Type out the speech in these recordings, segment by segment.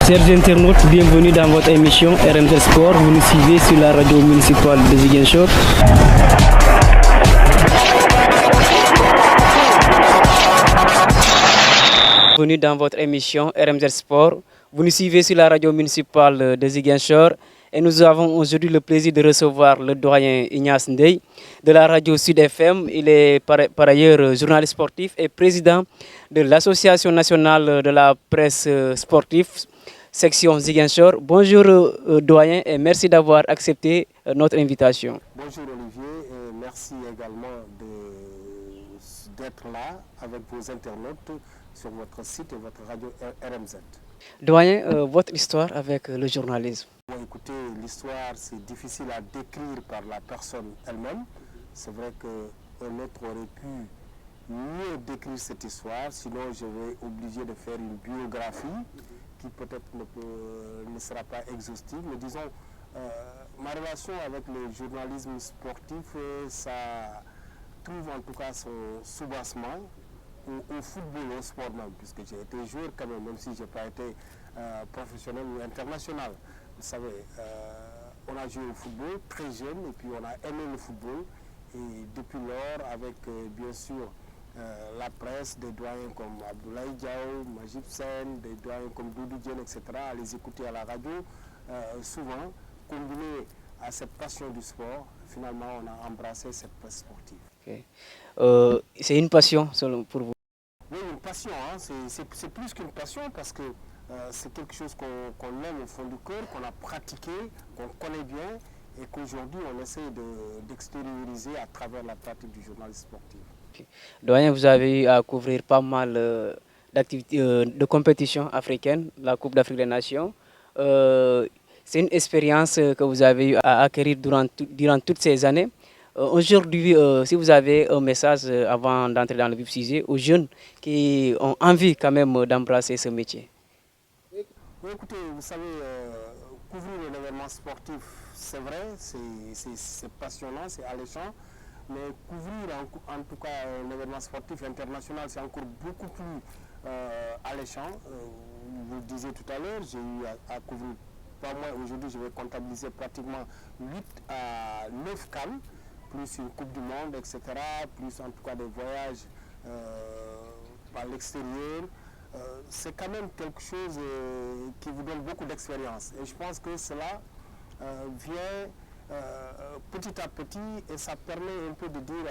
Chers internautes, bienvenue dans votre émission RMZ Sport. Vous nous suivez sur la radio municipale de Ziguinchor. Bienvenue dans votre émission RMZ Sport. Vous nous suivez sur la radio municipale de Ziguinchor. Et nous avons aujourd'hui le plaisir de recevoir le doyen Ignace Ndeye de la radio Sud FM. Il est par ailleurs journaliste sportif et président de l'Association nationale de la presse sportive, section Ziguinchor. Bonjour doyen et merci d'avoir accepté notre invitation. Bonjour Olivier et merci également d'être là avec vos internautes sur votre site et votre radio RMZ. Doyen, votre histoire avec le journalisme. Bon, écoutez, l'histoire c'est difficile à décrire par la personne elle-même. C'est vrai qu'un autre aurait pu mieux décrire cette histoire, sinon je vais obligé de faire une biographie qui peut-être ne sera pas exhaustive, mais disons, ma relation avec le journalisme sportif, ça trouve en tout cas son soubassement au football, au sport même, puisque j'ai été joueur quand même si je n'ai pas été professionnel ou international. Vous savez, on a joué au football très jeune et puis on a aimé le football. Et depuis lors, avec bien sûr la presse, des doyens comme Abdoulaye Diaw, Majib Sen, des doyens comme Doudou Diène, etc., à les écouter à la radio, souvent, combiné à cette passion du sport, finalement on a embrassé cette presse sportive. Okay. C'est une passion pour vous? Oui, une passion, hein. C'est plus qu'une passion parce que c'est quelque chose qu'on aime au fond du cœur, qu'on a pratiqué, qu'on connaît bien et qu'aujourd'hui on essaie d'extérioriser à travers la pratique du journalisme sportif. Okay. Doyen, vous avez eu à couvrir pas mal d'activités, de compétitions africaines, la Coupe d'Afrique des Nations. C'est une expérience que vous avez eu à acquérir durant toutes ces années. Aujourd'hui, si vous avez un message avant d'entrer dans le vif sujet aux jeunes qui ont envie quand même d'embrasser ce métier. Oui, écoutez, vous savez, couvrir un événement sportif, c'est vrai, c'est passionnant, c'est alléchant, mais couvrir en tout cas un événement sportif international, c'est encore beaucoup plus alléchant. Vous le disiez tout à l'heure, j'ai eu à couvrir, pas moins, aujourd'hui je vais comptabiliser pratiquement 8 à 9 CAN, plus une Coupe du Monde, etc., plus en tout cas des voyages par l'extérieur. C'est quand même quelque chose qui vous donne beaucoup d'expérience. Et je pense que cela vient petit à petit et ça permet un peu de dire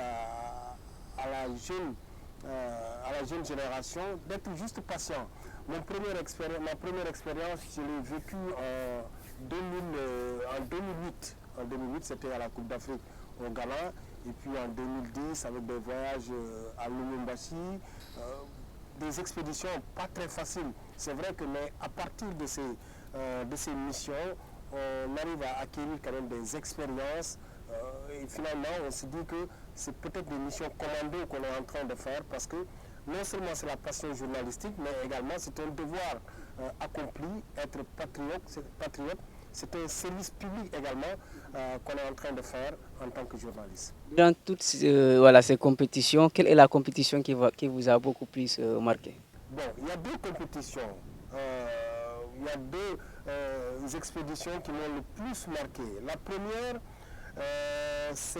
à la jeune génération d'être juste patient. Ma première expérience, je l'ai vécue en 2008. En 2008, c'était à la Coupe d'Afrique au Ghana. Et puis en 2010, avec des voyages à Lubumbashi, des expéditions pas très faciles. C'est vrai que mais à partir de ces missions, on arrive à acquérir quand même des expériences. Et finalement, on se dit que c'est peut-être des missions commando qu'on est en train de faire parce que non seulement c'est la passion journalistique, mais également c'est un devoir accompli, être patriote. C'est un service public également qu'on est en train de faire en tant que journaliste. Dans toutes ces compétitions, quelle est la compétition qui vous a beaucoup plus marqué? Bon, il y a deux compétitions. Il y a deux expéditions qui m'ont le plus marqué. La première, c'est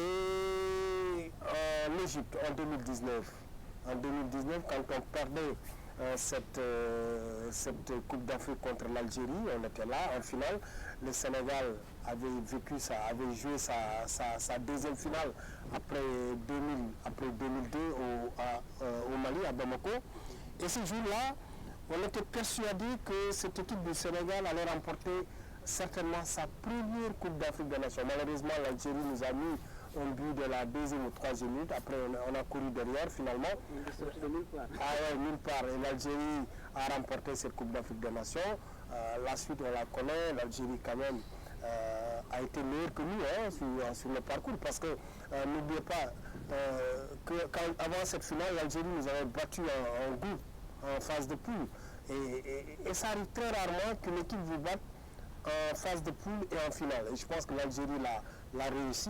en Égypte en 2019. En 2019, quand on perdait cette Coupe d'Afrique contre l'Algérie, on était là en finale. Le Sénégal avait joué sa deuxième finale après 2002 au Mali, à Bamako. Et ce jour-là, on était persuadé que cette équipe du Sénégal allait remporter certainement sa première Coupe d'Afrique des Nations. Malheureusement, l'Algérie nous a mis un but de la deuxième ou troisième minute. Après, on a couru derrière finalement. Nulle part. Et l'Algérie a remporté cette Coupe d'Afrique des Nations. La suite, on la connaît. L'Algérie, quand même, a été meilleure que nous sur le parcours. Parce que n'oubliez pas qu'avant cette finale, l'Algérie nous avait battu en groupe, en phase de poule. Et ça arrive très rarement qu'une équipe vous batte en phase de poule et en finale. Et je pense que l'Algérie l'a réussi.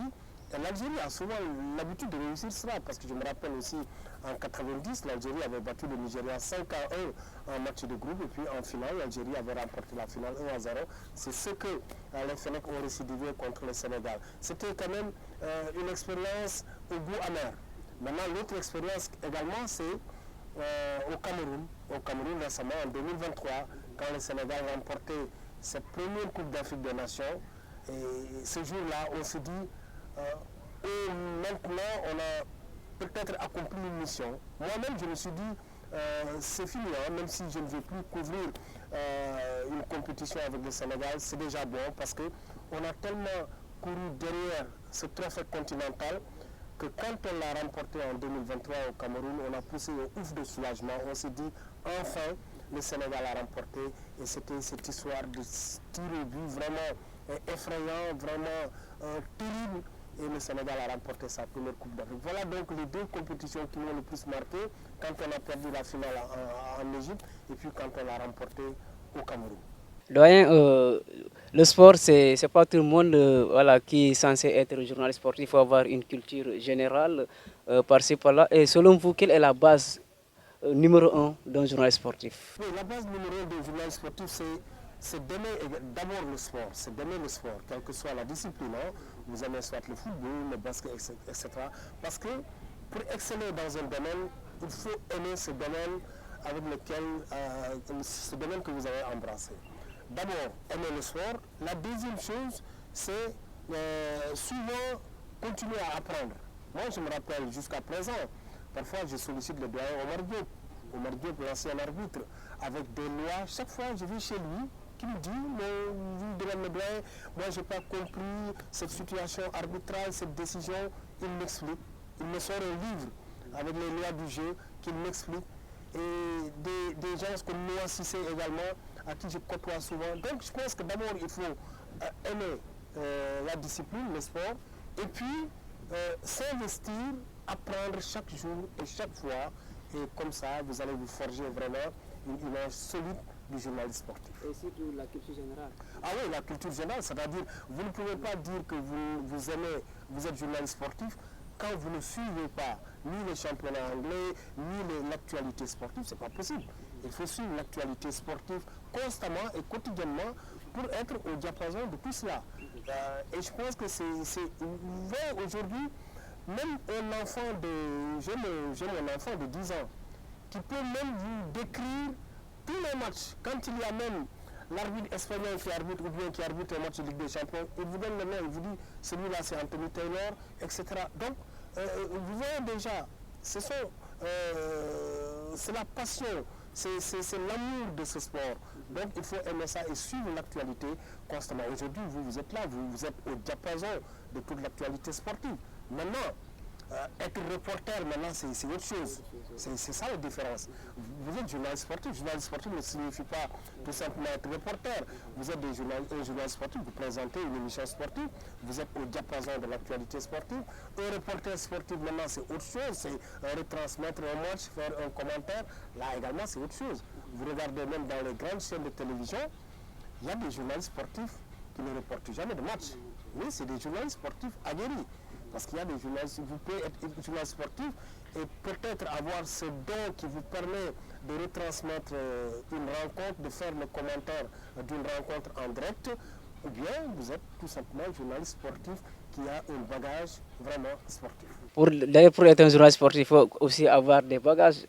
l'Algérie a souvent l'habitude de réussir cela, parce que je me rappelle aussi en 90, l'Algérie avait battu le Nigeria 5-1 en match de groupe, et puis en finale, l'Algérie avait remporté la finale 1-0. C'est ce que les Fennecs ont récidivé contre le Sénégal. C'était quand même une expérience au goût amer. Maintenant, l'autre expérience également, c'est au Cameroun. Au Cameroun, récemment, en 2023, quand le Sénégal a remporté cette première Coupe d'Afrique des Nations. Et ce jour-là, on se dit, maintenant, on a peut-être accompli une mission. Moi-même, je me suis dit, c'est fini, hein, même si je ne veux plus couvrir une compétition avec le Sénégal, c'est déjà bon, parce qu'on a tellement couru derrière ce trophée continental que quand on l'a remporté en 2023 au Cameroun, on a poussé un ouf de soulagement. On s'est dit, enfin, le Sénégal a remporté. Et c'était cette histoire de tir au but vraiment effrayant, vraiment terrible. Et le Sénégal a remporté sa première Coupe d'Afrique. Voilà donc les deux compétitions qui m'ont le plus marqué, quand on a perdu la finale en Égypte et puis quand on l'a remporté au Cameroun. Doyen, le sport, c'est pas tout le monde voilà, qui est censé être journaliste sportif. Il faut avoir une culture générale par-ci par-là. Et selon vous, quelle est la base numéro un d'un journaliste sportif? Oui, la base numéro un d'un journaliste sportif, c'est d'aimer d'abord le sport, c'est d'aimer le sport, quelle que soit la discipline. Hein. Vous aimez soit le football, le basket, etc. Parce que pour exceller dans un domaine, il faut aimer ce domaine avec lequel, ce domaine que vous avez embrassé. D'abord, aimer le sport. La deuxième chose, c'est souvent continuer à apprendre. Moi, je me rappelle jusqu'à présent, parfois je sollicite le doyen Omar Diop. Omar Diop, l'ancien arbitre, avec des lois. Chaque fois, je vais chez lui, qui me dit, vous demandez le doyen, moi, je n'ai pas compris cette situation arbitrale, cette décision. Il m'explique. Il me sort un livre avec les lois du jeu qu'il m'explique. Et des gens comme Noah Sissé également, à qui je côtoie souvent. Donc, je pense que d'abord, il faut aimer la discipline, le sport, et puis s'investir, apprendre chaque jour et chaque fois. Et comme ça, vous allez vous forger vraiment une image solide du journaliste sportif. Et surtout la culture générale. Ah oui, la culture générale, c'est-à-dire, vous ne pouvez pas dire que vous aimez, vous êtes journaliste sportif, quand vous ne suivez pas ni les championnats anglais, ni l'actualité sportive, ce n'est pas possible. Il faut suivre l'actualité sportive constamment et quotidiennement pour être au diapason de tout cela. Et je pense que c'est aujourd'hui, même un enfant j'ai mon enfant de 10 ans, qui peut même vous décrire tous les matchs. Quand il y a même l'arbitre espagnol qui arbitre ou bien qui arbitre un match de Ligue des Champions, il vous donne le nom, il vous dit celui-là c'est Anthony Taylor, etc. Donc, vous voyez déjà, c'est la passion, c'est l'amour de ce sport. Donc il faut aimer ça et suivre l'actualité constamment. Aujourd'hui, vous êtes là, vous êtes au diapason de toute l'actualité sportive. Maintenant, être reporter, maintenant, c'est autre chose. C'est ça la différence. Vous êtes journaliste sportif. Journaliste sportif ne signifie pas tout simplement être reporter. Vous êtes un journaliste sportif, vous présentez une émission sportive, vous êtes au diapason de l'actualité sportive. Un reporter sportif, maintenant, c'est autre chose. C'est retransmettre un match, faire un commentaire. Là également, c'est autre chose. Vous regardez même dans les grandes chaînes de télévision, il y a des journalistes sportifs qui ne reportent jamais de match. Mais c'est des journalistes sportifs aguerris. Parce qu'il y a des journalistes, vous pouvez être journaliste sportif et peut-être avoir ce don qui vous permet de retransmettre une rencontre, de faire le commentaire d'une rencontre en direct, ou bien vous êtes tout simplement un journaliste sportif qui a un bagage vraiment sportif. D'ailleurs, pour être un journaliste sportif, il faut aussi avoir des bagages,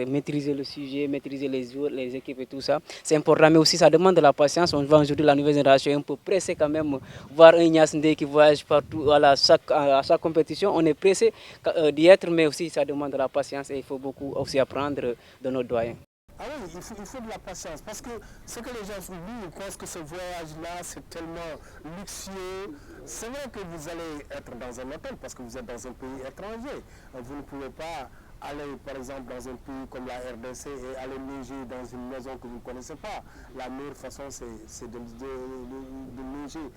maîtriser le sujet, maîtriser les joueurs, les équipes et tout ça. C'est important, mais aussi ça demande de la patience. On voit aujourd'hui la nouvelle génération est un peu pressée quand même. Voir un Ignace Ndeye qui voyage partout voilà, à chaque compétition, on est pressé d'y être, mais aussi ça demande de la patience et il faut beaucoup aussi apprendre de nos doyens. Ah oui, il faut de la patience parce que ce que les gens oublient, ils pensent que ce voyage-là, c'est tellement luxueux. C'est vrai que vous allez être dans un hôtel parce que vous êtes dans un pays étranger. Vous ne pouvez pas aller, par exemple, dans un pays comme la RDC et aller loger dans une maison que vous ne connaissez pas. La meilleure façon, c'est de loger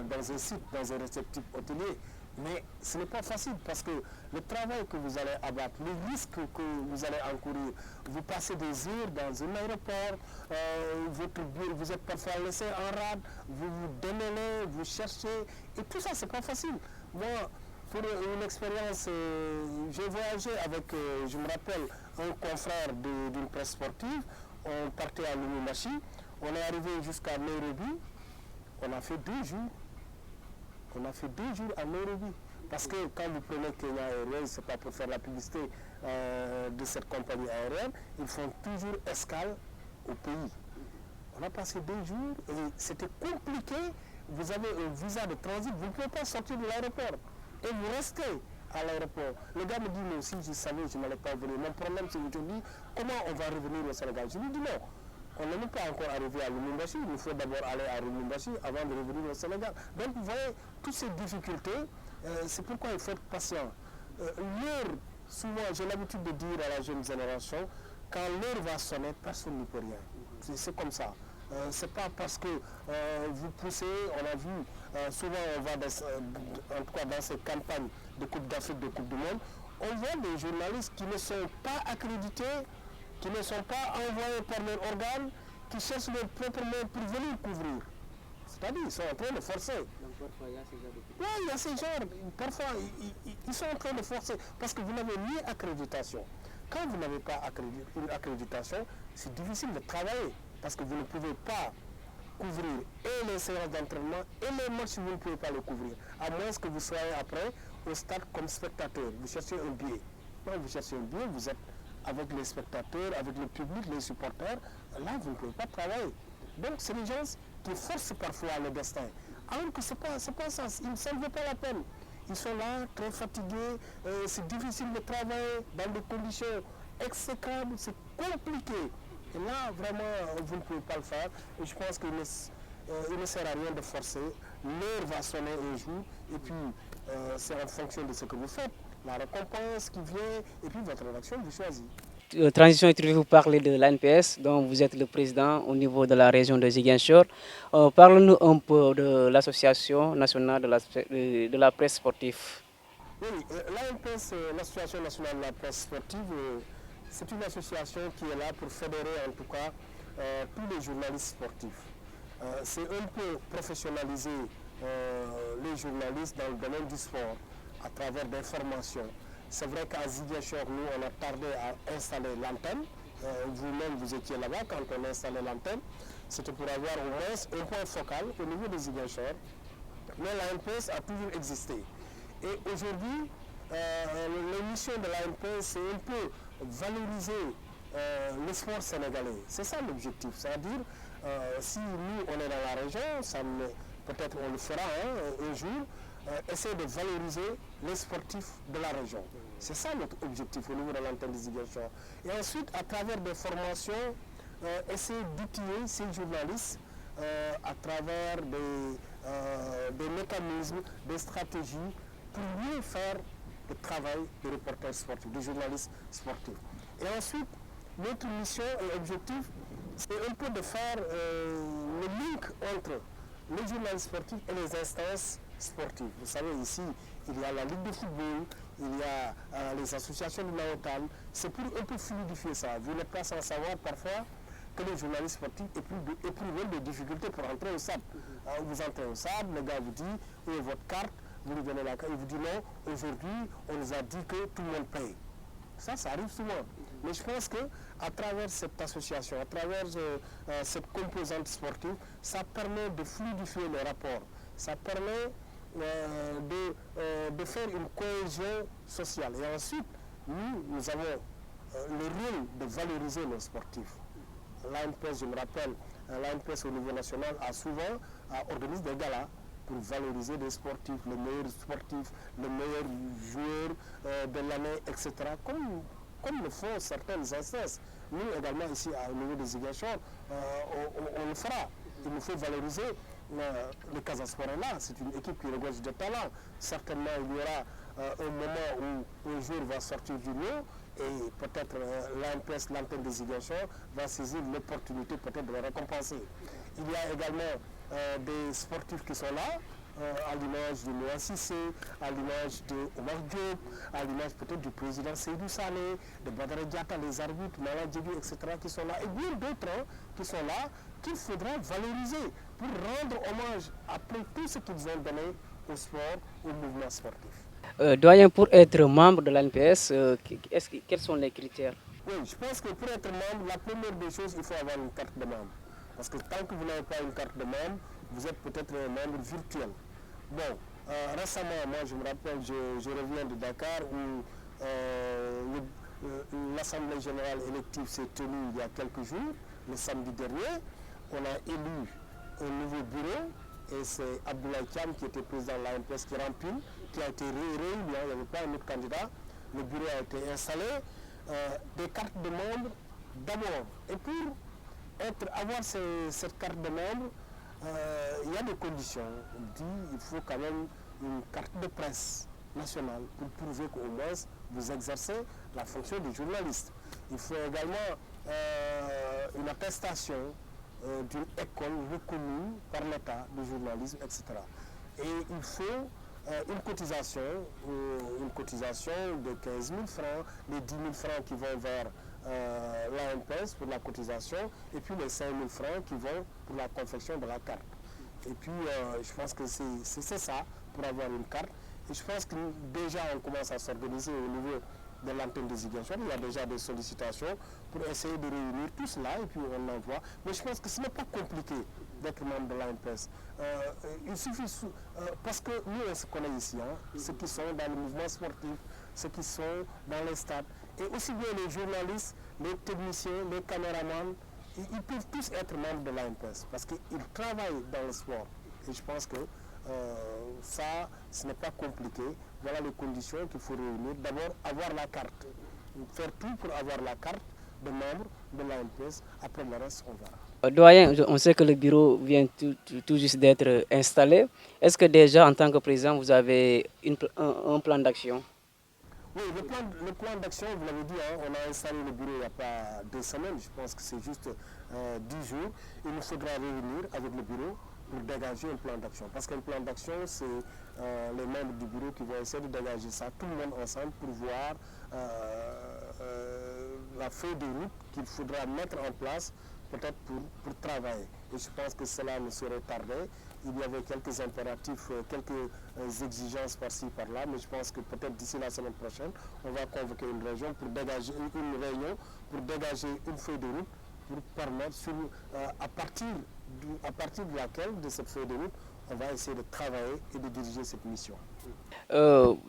dans un site, dans un réceptif hôtelier. Mais ce n'est pas facile parce que le travail que vous allez abattre, les risques que vous allez encourir, vous passez des heures dans un aéroport, vous êtes parfois laissé en rade, vous vous démêlez, vous cherchez, et tout ça, c'est pas facile. Moi, pour une expérience, j'ai voyagé avec, je me rappelle, un confrère d'une presse sportive. On partait à Lubumbashi, on est arrivé jusqu'à Nairobi, on a fait 2 jours. On a fait 2 jours à Nairobi. Parce que quand vous prenez Kenya Airways, ce n'est pas pour faire la publicité de cette compagnie aérienne, ils font toujours escale au pays. On a passé 2 jours et c'était compliqué. Vous avez un visa de transit, vous ne pouvez pas sortir de l'aéroport. Et vous restez à l'aéroport. Le gars me dit, mais si je savais, je n'allais pas venir. Mon problème, c'est aujourd'hui, comment on va revenir au Sénégal? Je lui dis non. On n'est même pas encore arrivé à Lubumbashi, il faut d'abord aller à Lubumbashi avant de revenir au Sénégal. Donc vous voyez, toutes ces difficultés, c'est pourquoi il faut être patient. L'heure, souvent, j'ai l'habitude de dire à la jeune génération, quand l'heure va sonner, personne n'y peut rien. C'est comme ça. C'est pas parce que vous poussez, on a vu, souvent on va, en tout cas dans ces campagnes de Coupe d'Afrique, de Coupe du Monde, on voit des journalistes qui ne sont pas accrédités, qui ne sont pas envoyés par leurs organes, qui cherchent leur propre main pour venir couvrir. C'est-à-dire qu'ils sont en train de forcer. Donc parfois il y a ces gens de... Oui, il y a ces gens, parfois ils sont en train de forcer parce que vous n'avez ni accréditation. Quand vous n'avez pas une accréditation, c'est difficile de travailler parce que vous ne pouvez pas couvrir et les séances d'entraînement et les matchs, vous ne pouvez pas les couvrir. À moins que vous soyez après au stade comme spectateur. Vous cherchez un billet. Quand vous cherchez un billet, vous êtes avec les spectateurs, avec le public, les supporters. Là, vous ne pouvez pas travailler. Donc, c'est des gens qui forcent parfois le destin. Alors que ce n'est pas ça, ça ne vaut pas la peine. Ils sont là, très fatigués, c'est difficile de travailler dans des conditions exécrables, c'est compliqué. Et là, vraiment, vous ne pouvez pas le faire. Et je pense qu'il ne sert à rien de forcer. L'heure va sonner un jour, et puis c'est en fonction de ce que vous faites. La récompense qui vient, et puis votre rédaction vous choisit. Transition et vous parlez de l'ANPS, dont vous êtes le président au niveau de la région de Ziguinchor. Parlez-nous un peu de l'Association nationale de la presse sportive. Oui, l'ANPS, l'Association nationale de la presse sportive, c'est une association qui est là pour fédérer en tout cas tous les journalistes sportifs. C'est un peu professionnaliser les journalistes dans le domaine du sport à travers des formations. C'est vrai qu'à Ziguinchor, nous, on a tardé à installer l'antenne. Vous-même, vous étiez là-bas quand on a installé l'antenne. C'était pour avoir au moins un point focal au niveau de Ziguinchor. Mais l'ANPS a toujours existé. Et aujourd'hui, l'émission de l'ANPS, c'est un peu valoriser le sport sénégalais. C'est ça l'objectif. C'est-à-dire, si nous, on est dans la région, peut-être on le fera un jour, essayer de valoriser les sportifs de la région. C'est ça notre objectif au niveau de l'antenne de Ziguinchor. Et ensuite, à travers des formations, essayer d'outiller ces journalistes à travers des mécanismes, des stratégies pour mieux faire le travail de reporters sportifs, de journalistes sportifs. Et ensuite, notre mission et objectif, c'est un peu de faire le link entre les journalistes sportifs et les instances sportives. Vous savez, ici, il y a la Ligue de football, il y a les associations de Naotal. C'est pour un peu fluidifier ça. Vous n'êtes pas sans savoir parfois que les journalistes sportifs éprouvent des difficultés pour entrer au stade. Vous entrez au stade, le gars vous dit, où est votre carte? Vous lui donnez la carte, il vous dit non, aujourd'hui, on nous a dit que tout le monde paye. Ça arrive souvent. Mais je pense qu'à travers cette association, à travers cette composante sportive, ça permet de fluidifier les rapports. Ça permet de faire une cohésion sociale. Et ensuite, nous avons le rôle de valoriser nos sportifs. L'ANPS, je me rappelle, l'ANPS au niveau national a souvent organisé des galas pour valoriser des sportifs, les meilleurs sportifs, les meilleurs joueurs de l'année, etc. Comme le font certaines instances. Nous également ici au niveau des Ziguinchor, on le fera. Il nous faut valoriser le Casa Sport est là, c'est une équipe qui regorge de talent. Certainement il y aura un moment où un joueur va sortir du lot et peut-être l'ANPS, l'antenne des Ziguinchor, va saisir l'opportunité peut-être de le récompenser. Il y a également des sportifs qui sont là, à l'image de Noah Sissé, à l'image de Omar Diop, à l'image peut-être du président Seydou Saleh, de Badara Diatta, les arbitres, Mala Djebi, etc. qui sont là, et bien d'autres qui sont là, qu'il faudra valoriser pour rendre hommage après tout ce qu'ils ont donné au sport, au mouvement sportif. Doyen, pour être membre de l'ANPS, quels sont les critères? Oui, je pense que pour être membre, la première des choses, il faut avoir une carte de membre. Parce que tant que vous n'avez pas une carte de membre, vous êtes peut-être un membre virtuel. Bon, récemment, moi je me rappelle, je reviens de Dakar où l'Assemblée générale élective s'est tenue il y a quelques jours, le samedi dernier. On a élu un nouveau bureau et c'est Abdoulaye Thiam qui était président de l'ANPS qui remplit, qui a été réélu, il n'y avait pas un autre candidat. Le bureau a été installé. Des cartes de membres d'abord. Et pour avoir cette carte de membre, il y a des conditions. On dit qu'il faut quand même une carte de presse nationale pour prouver qu'au moins vous exercez la fonction de journaliste. Il faut également une attestation d'une école reconnue par l'État de journalisme, etc. Et il faut une cotisation de 15 000 francs, les 10 000 francs qui vont vers l'ANPS pour la cotisation, et puis les 5 000 francs qui vont pour la confection de la carte. Et puis je pense que c'est ça pour avoir une carte. Et je pense que déjà on commence à s'organiser au niveau de l'antenne de Ziguinchor. Il y a déjà des sollicitations pour essayer de réunir tout cela et puis on l'envoie. Mais je pense que ce n'est pas compliqué d'être membre de l'ANPS. Il suffit, parce que nous on se connaît ici, hein, ceux qui sont dans le mouvement sportif, ceux qui sont dans les stades, et aussi bien les journalistes, les techniciens, les caméramans, ils peuvent tous être membres de l'ANPS parce qu'ils travaillent dans le sport. Et je pense que ça, ce n'est pas compliqué. Voilà les conditions qu'il faut réunir. D'abord, avoir la carte. Faire tout pour avoir la carte de membre de l'ANPS. Après le reste, on verra. Doyen, on sait que le bureau vient tout juste d'être installé. Est-ce que déjà, en tant que président, vous avez un plan d'action? Oui, le plan d'action, vous l'avez dit, hein, on a installé le bureau il n'y a pas 2 semaines. Je pense que c'est juste 10 jours. Il nous faudra revenir avec le bureau pour dégager un plan d'action. Parce qu'un plan d'action, c'est les membres du bureau qui vont essayer de dégager ça, tout le monde ensemble, pour voir la feuille de route qu'il faudra mettre en place, peut-être pour travailler. Et je pense que cela ne saurait tarder. Il y avait quelques impératifs, quelques exigences par-ci, par-là, mais je pense que peut-être d'ici la semaine prochaine, on va convoquer une réunion pour dégager une feuille de route pour permettre, à partir de laquelle, de cette feuille de route, on va essayer de travailler et de diriger cette mission.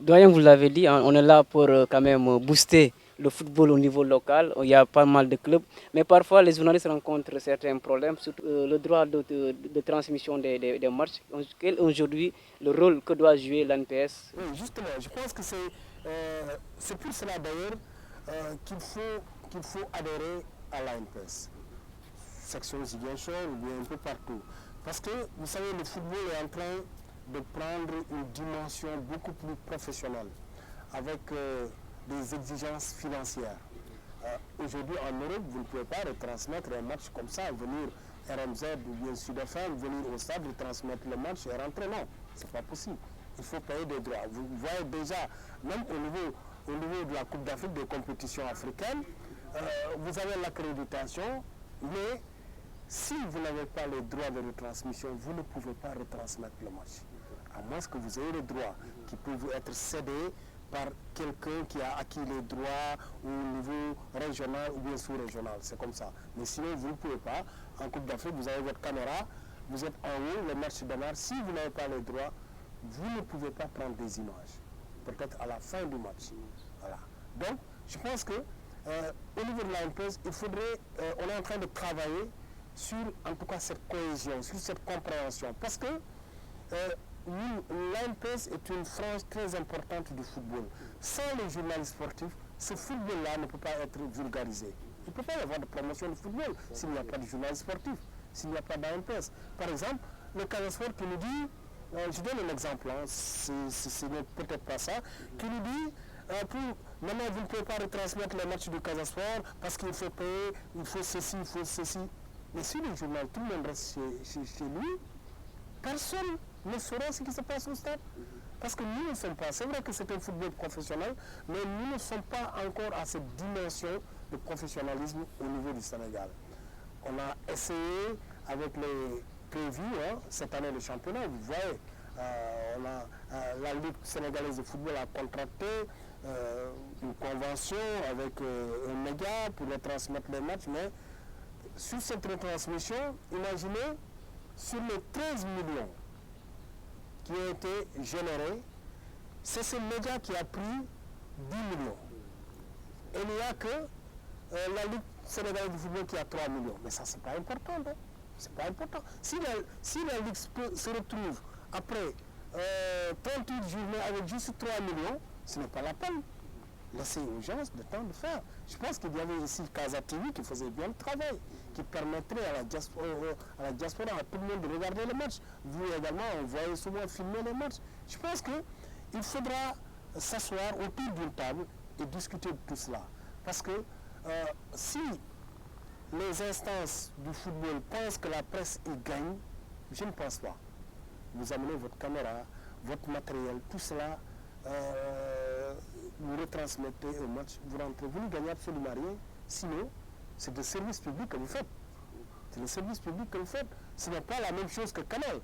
Doyen, vous l'avez dit, hein, on est là pour quand même booster le football au niveau local. Il y a pas mal de clubs, mais parfois les journalistes rencontrent certains problèmes, surtout le droit de transmission des matchs. Quel est aujourd'hui le rôle que doit jouer l'ANPS? Oui, justement, je pense que c'est pour cela d'ailleurs qu'il faut adhérer à l'ANPS. Section Ziguinchor ou bien un peu partout. Parce que, vous savez, le football est en train de prendre une dimension beaucoup plus professionnelle, avec des exigences financières. Aujourd'hui, en Europe, vous ne pouvez pas retransmettre un match comme ça, venir RMZ ou bien Sud FM, venir au stade, retransmettre le match et rentrer. Non, ce n'est pas possible. Il faut payer des droits. Vous voyez déjà, même au niveau de la Coupe d'Afrique, des compétitions africaines, vous avez l'accréditation, mais si vous n'avez pas les droits de retransmission, vous ne pouvez pas retransmettre le match. À moins que vous ayez les droits qui peuvent être cédés par quelqu'un qui a acquis les droits au niveau régional ou bien sous-régional. C'est comme ça. Mais sinon, vous ne pouvez pas. En Coupe d'Afrique, vous avez votre caméra, vous êtes en haut, le match démarre. Si vous n'avez pas les droits, vous ne pouvez pas prendre des images. Peut-être à la fin du match. Voilà. Donc, je pense que au niveau de l'ANPS, on est en train de travailler sur, en tout cas, cette cohésion, sur cette compréhension. Parce que l'ANPS est une frange très importante du football. Sans les journalistes sportifs, ce football-là ne peut pas être vulgarisé. Il ne peut pas y avoir de promotion de football s'il n'y a pas de journalistes sportifs, s'il n'y a pas d'ANPS. Par exemple, le Casa Sport qui nous dit, je donne un exemple, hein, ce n'est peut-être pas ça, qui nous dit, maintenant vous ne pouvez pas retransmettre les matchs du Casa Sport parce qu'il faut payer, il faut ceci, il faut ceci. Mais si le journal, tout le monde reste chez lui, personne ne saura ce qui se passe au stade. Parce que nous ne sommes pas, c'est vrai que c'est un football professionnel, mais nous ne sommes pas encore à cette dimension de professionnalisme au niveau du Sénégal. On a essayé avec les prévus, hein, cette année le championnat, vous voyez, La Ligue sénégalaise de football a contracté une convention avec un média pour retransmettre les matchs, mais sur cette retransmission, imaginez, sur les 13 millions qui ont été générés, c'est ce média qui a pris 10 millions. Et il n'y a que la Ligue sénégalaise de football qui a 3 millions. Mais ça, c'est pas important, non? C'est pas important. Si la Ligue se retrouve après 38 journées avec juste 3 millions, ce n'est pas la peine. Laissez aux gens le temps de faire. Je pense qu'il y avait ici Casa TV qui faisait bien le travail, qui permettrait à la diaspora, à tout le monde de regarder les matchs. Vous également, on voyait souvent filmer les matchs. Je pense qu'il faudra s'asseoir autour d'une table et discuter de tout cela. Parce que si les instances du football pensent que la presse y gagne, je ne pense pas. Vous amenez votre caméra, votre matériel, tout cela, vous retransmettez un match, vous rentrez, vous ne gagnez absolument rien. Sinon, c'est le service public que vous faites. C'est le service public que vous faites. Ce n'est pas la même chose que Canal.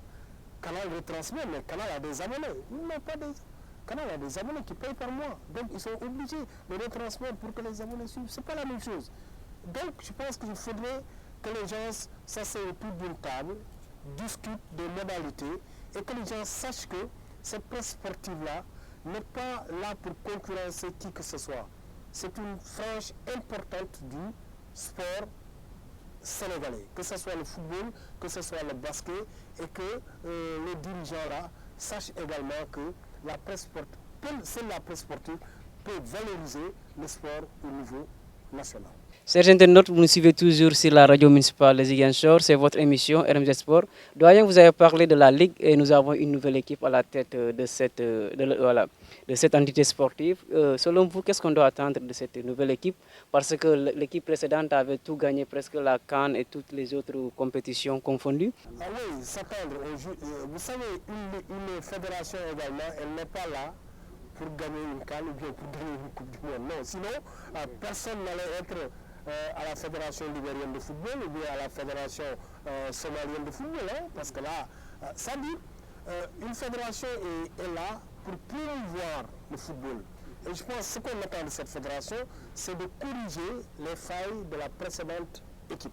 Canal retransmet, mais Canal a des abonnés. Nous n'avons pas des... Canal a des abonnés qui payent par mois. Donc, ils sont obligés de retransmettre pour que les abonnés suivent. Ce n'est pas la même chose. Donc, je pense qu'il faudrait que les gens s'asseyent autour d'une table, discutent des modalités et que les gens sachent que cette presse sportive-là n'est pas là pour concurrencer qui que ce soit. C'est une frange importante du sport sénégalais, que ce soit le football, que ce soit le basket, et que les dirigeants-là sachent également que la presse sportive, seule la presse sportive peut valoriser le sport au niveau national. Chers internautes, vous nous suivez toujours sur la radio municipale de Ziguinchor. C'est votre émission RMZ Sport. Doyen, vous avez parlé de la Ligue et nous avons une nouvelle équipe à la tête de cette entité sportive. Selon vous, qu'est-ce qu'on doit attendre de cette nouvelle équipe? Parce que l'équipe précédente avait tout gagné, presque la CAN et toutes les autres compétitions confondues. Ah oui, s'attendre. Vous savez, une fédération également, elle n'est pas là pour gagner une CAN ou bien pour gagner une Coupe du Monde. Non, sinon, personne n'allait être à la Fédération libérienne de football ou bien à la Fédération somalienne de football. Hein, parce que là, ça dit, une fédération est là pour promouvoir le football. Et je pense que ce qu'on attend de cette fédération, c'est de corriger les failles de la précédente équipe.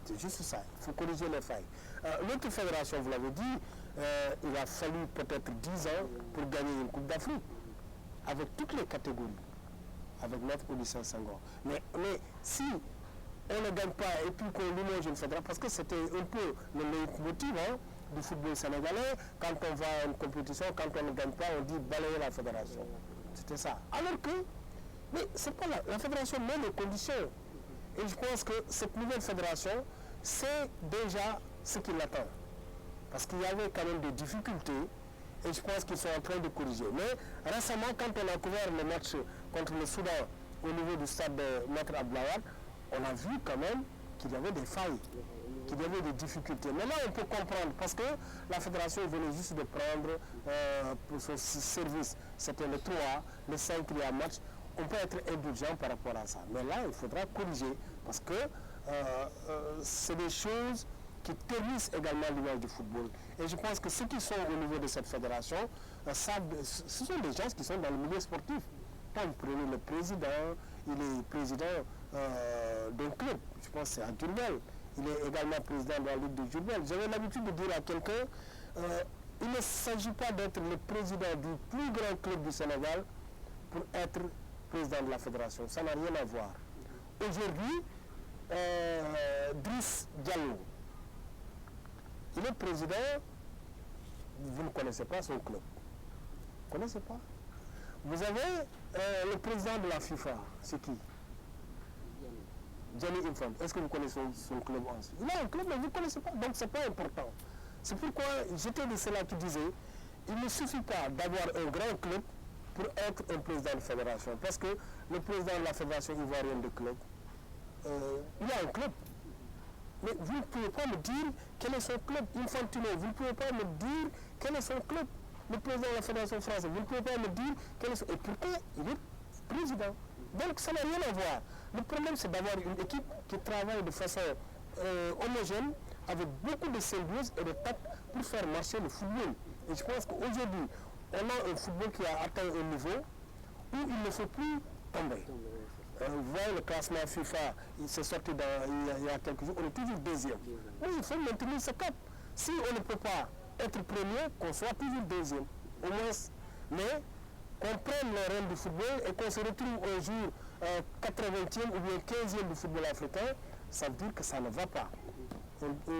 C'est juste ça, il faut corriger les failles. L'autre fédération, vous l'avez dit, il a fallu peut-être 10 ans pour gagner une Coupe d'Afrique, avec toutes les catégories, avec notre Olyssien Senghor. Mais si on ne gagne pas et puis qu'on limoge une fédération, parce que c'était un peu le leitmotiv du football sénégalais, quand on va à une compétition, quand on ne gagne pas, on dit balayer la fédération. C'était ça. Alors que, mais c'est pas la fédération met les conditions. Et je pense que cette nouvelle fédération, c'est déjà ce qui l'attend. Parce qu'il y avait quand même des difficultés et je pense qu'ils sont en train de corriger. Mais récemment, quand on a couvert le match contre le Soudan au niveau du stade de Maître Abdelawad, on a vu quand même qu'il y avait des failles, qu'il y avait des difficultés. Maintenant, on peut comprendre parce que la fédération venait juste de prendre pour son service, c'était le 3, le 5, il y a un match. On peut être indulgent par rapport à ça. Mais là, il faudra corriger parce que c'est des choses qui ternissent également l'image du football. Et je pense que ceux qui sont au niveau de cette fédération savent, ce sont des gens qui sont dans le milieu sportif. Quand vous prenez le président, il est président d'un club, je pense que c'est à Diourbel. Il est également président de la Ligue de Diourbel. J'avais l'habitude de dire à quelqu'un, il ne s'agit pas d'être le président du plus grand club du Sénégal pour être président de la fédération. Ça n'a rien à voir. Aujourd'hui, Driss Diallo, il est président, vous ne connaissez pas son club. Vous ne connaissez pas? Vous avez le président de la FIFA, c'est qui? Gianni Infantino. Est-ce que vous connaissez son club ensuite? Il a un club, mais vous ne connaissez pas, donc ce n'est pas important. C'est pourquoi j'étais de ceux-là qui disaient, il ne suffit pas d'avoir un grand club pour être un président de fédération. Parce que le président de la fédération ivoirienne de club, il a un club. Mais vous ne pouvez pas me dire quel est son club. Infantino, vous ne pouvez pas me dire quel est son club. Le président de la fédération française, vous ne pouvez pas me dire quel est son... Et pourtant, il est président. Donc ça n'a rien à voir. Le problème, c'est d'avoir une équipe qui travaille de façon homogène, avec beaucoup de symbiose et de tact pour faire marcher le football. Et je pense qu'aujourd'hui, on a un football qui a atteint un niveau où il ne faut plus tomber. Vous voyez le classement FIFA, il s'est sorti il y a quelques jours, on est toujours deuxième. Oui, il faut maintenir ce cap. Si on ne peut pas être premier, qu'on soit toujours deuxième. Au moins, mais qu'on prenne le rêne du football et qu'on se retrouve un jour 80e ou bien 15e du football africain, ça veut dire que ça ne va pas.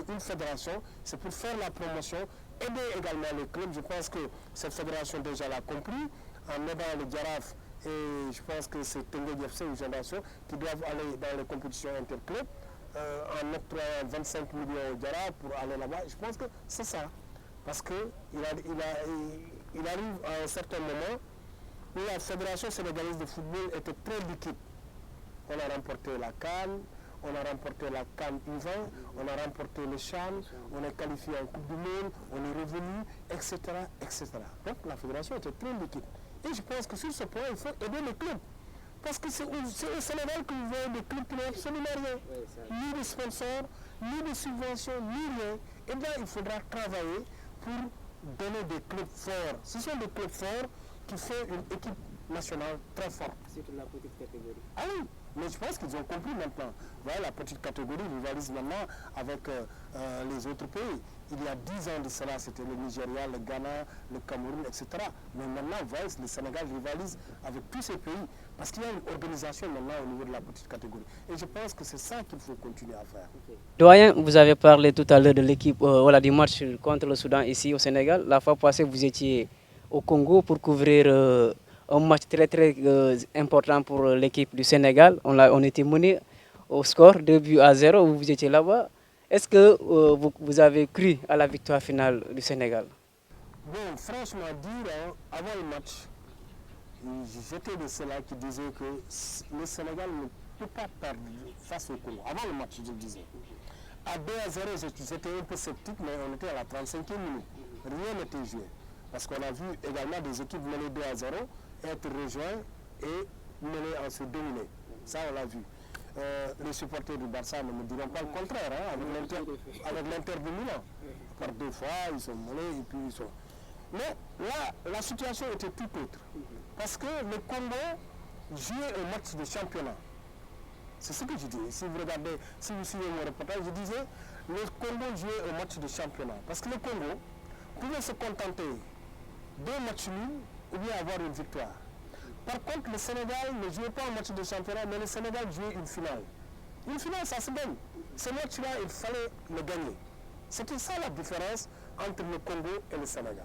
Une fédération, c'est pour faire la promotion, aider également les clubs. Je pense que cette fédération déjà l'a compris, en aidant le Giraffe, et je pense que c'est Tengue FC ou Génération qui doivent aller dans les compétitions interclubs, en octroyant 25 millions au Giraffe pour aller là-bas. Je pense que c'est ça. Parce qu'il arrive à un certain moment où la Fédération sénégalaise de football était très liquide. On a remporté la CAN, on a remporté la CAN U20, on a remporté le CHAN, on est qualifié en Coupe du Monde, on est revenu, etc., etc. Donc la fédération était très liquide. Et je pense que sur ce point, il faut aider les clubs. Parce que c'est au Sénégal que vous voyez des clubs qui n'ont absolument rien. Ni de sponsors, ni de subventions, ni rien. Et bien, il faudra travailler pour donner des clubs forts. Ce sont des clubs forts qui font une équipe nationale très forte. Surtout la petite catégorie. Ah oui, mais je pense qu'ils ont compris maintenant. Voilà, la petite catégorie rivalise maintenant avec les autres pays. Il y a 10 ans de cela, c'était le Nigeria, le Ghana, le Cameroun, etc. Mais maintenant, vous voyez, le Sénégal rivalise avec tous ces pays parce qu'il y a une organisation maintenant au niveau de la petite catégorie. Et je pense que c'est ça qu'il faut continuer à faire. Doyen, vous avez parlé tout à l'heure de l'équipe, du match contre le Soudan ici au Sénégal. La fois passée, vous étiez au Congo pour couvrir un match très important pour l'équipe du Sénégal. On était mené au score 2-0, vous étiez là-bas. Est-ce que vous avez cru à la victoire finale du Sénégal? Bon, franchement dire, avant le match, j'étais de ceux-là qui disaient que le Sénégal ne peut pas perdre face au Congo. Avant le match, je le disais. À 2-0, j'étais un peu sceptique, mais on était à la 35e minute. Rien n'était joué. Parce qu'on a vu également des équipes mener 2-0, être rejoints et mener en se dominer. Ça, on l'a vu. Les supporters du Barça ne me diront pas le contraire, hein, avec l'Inter de Milan. Par 2 fois, ils sont menés et puis ils sont... Mais là, la situation était tout autre. Parce que le Congo jouait un match de championnat. C'est ce que je dis. Si vous regardez, si vous suivez mon reportage, je disais, le Congo jouait un match de championnat. Parce que le Congo pouvait se contenter d'un match nul ou bien avoir une victoire. Par contre, le Sénégal ne jouait pas un match de championnat, mais le Sénégal jouait une finale. Une finale, ça se gagne. Ce match-là, il fallait le gagner. C'était ça la différence entre le Congo et le Sénégal.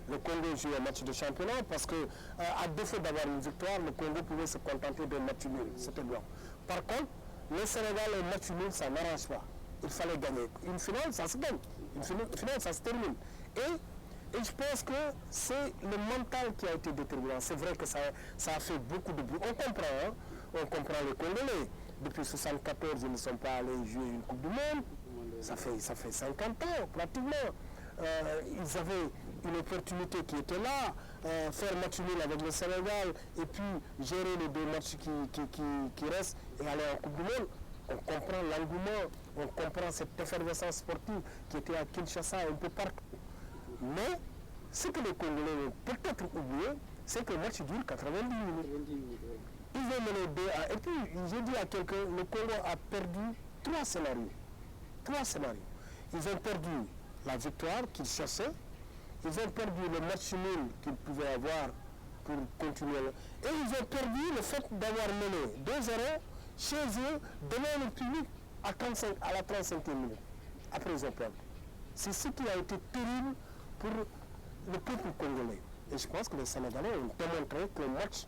Le Congo jouait un match de championnat parce que, à défaut d'avoir une victoire, le Congo pouvait se contenter d'un match nul. C'était bien. Par contre, le Sénégal, un match nul, ça n'arrange pas. Il fallait gagner. Une finale, ça se gagne. Une finale, ça se termine. Et je pense que c'est le mental qui a été déterminant. C'est vrai que ça a fait beaucoup de bruit. On comprend, hein? On comprend les Congolais. Depuis 1974, ils ne sont pas allés jouer une Coupe du Monde. Ça fait 50 ans, pratiquement. Ils avaient une opportunité qui était là, faire match nul avec le Sénégal et puis gérer les 2 matchs qui restent et aller en Coupe du Monde. On comprend l'engouement, on comprend cette effervescence sportive qui était à Kinshasa un peu partout. Mais ce que les Congolais ont peut-être oublié, c'est que le match dure 90 minutes. Ils ont mené 2-1. Et puis, j'ai dit à quelqu'un, le Congo a perdu 3 scénarios. 3 scénarios. Ils ont perdu la victoire qu'ils cherchaient. Ils ont perdu le match nul qu'ils pouvaient avoir pour continuer. Et ils ont perdu le fait d'avoir mené 2-0 chez eux, devant le public à la 35e minute. Après, ils ont perdu. C'est ce qui a été terrible pour le peuple congolais. Et je pense que les Sénégalais ont démontré que le match,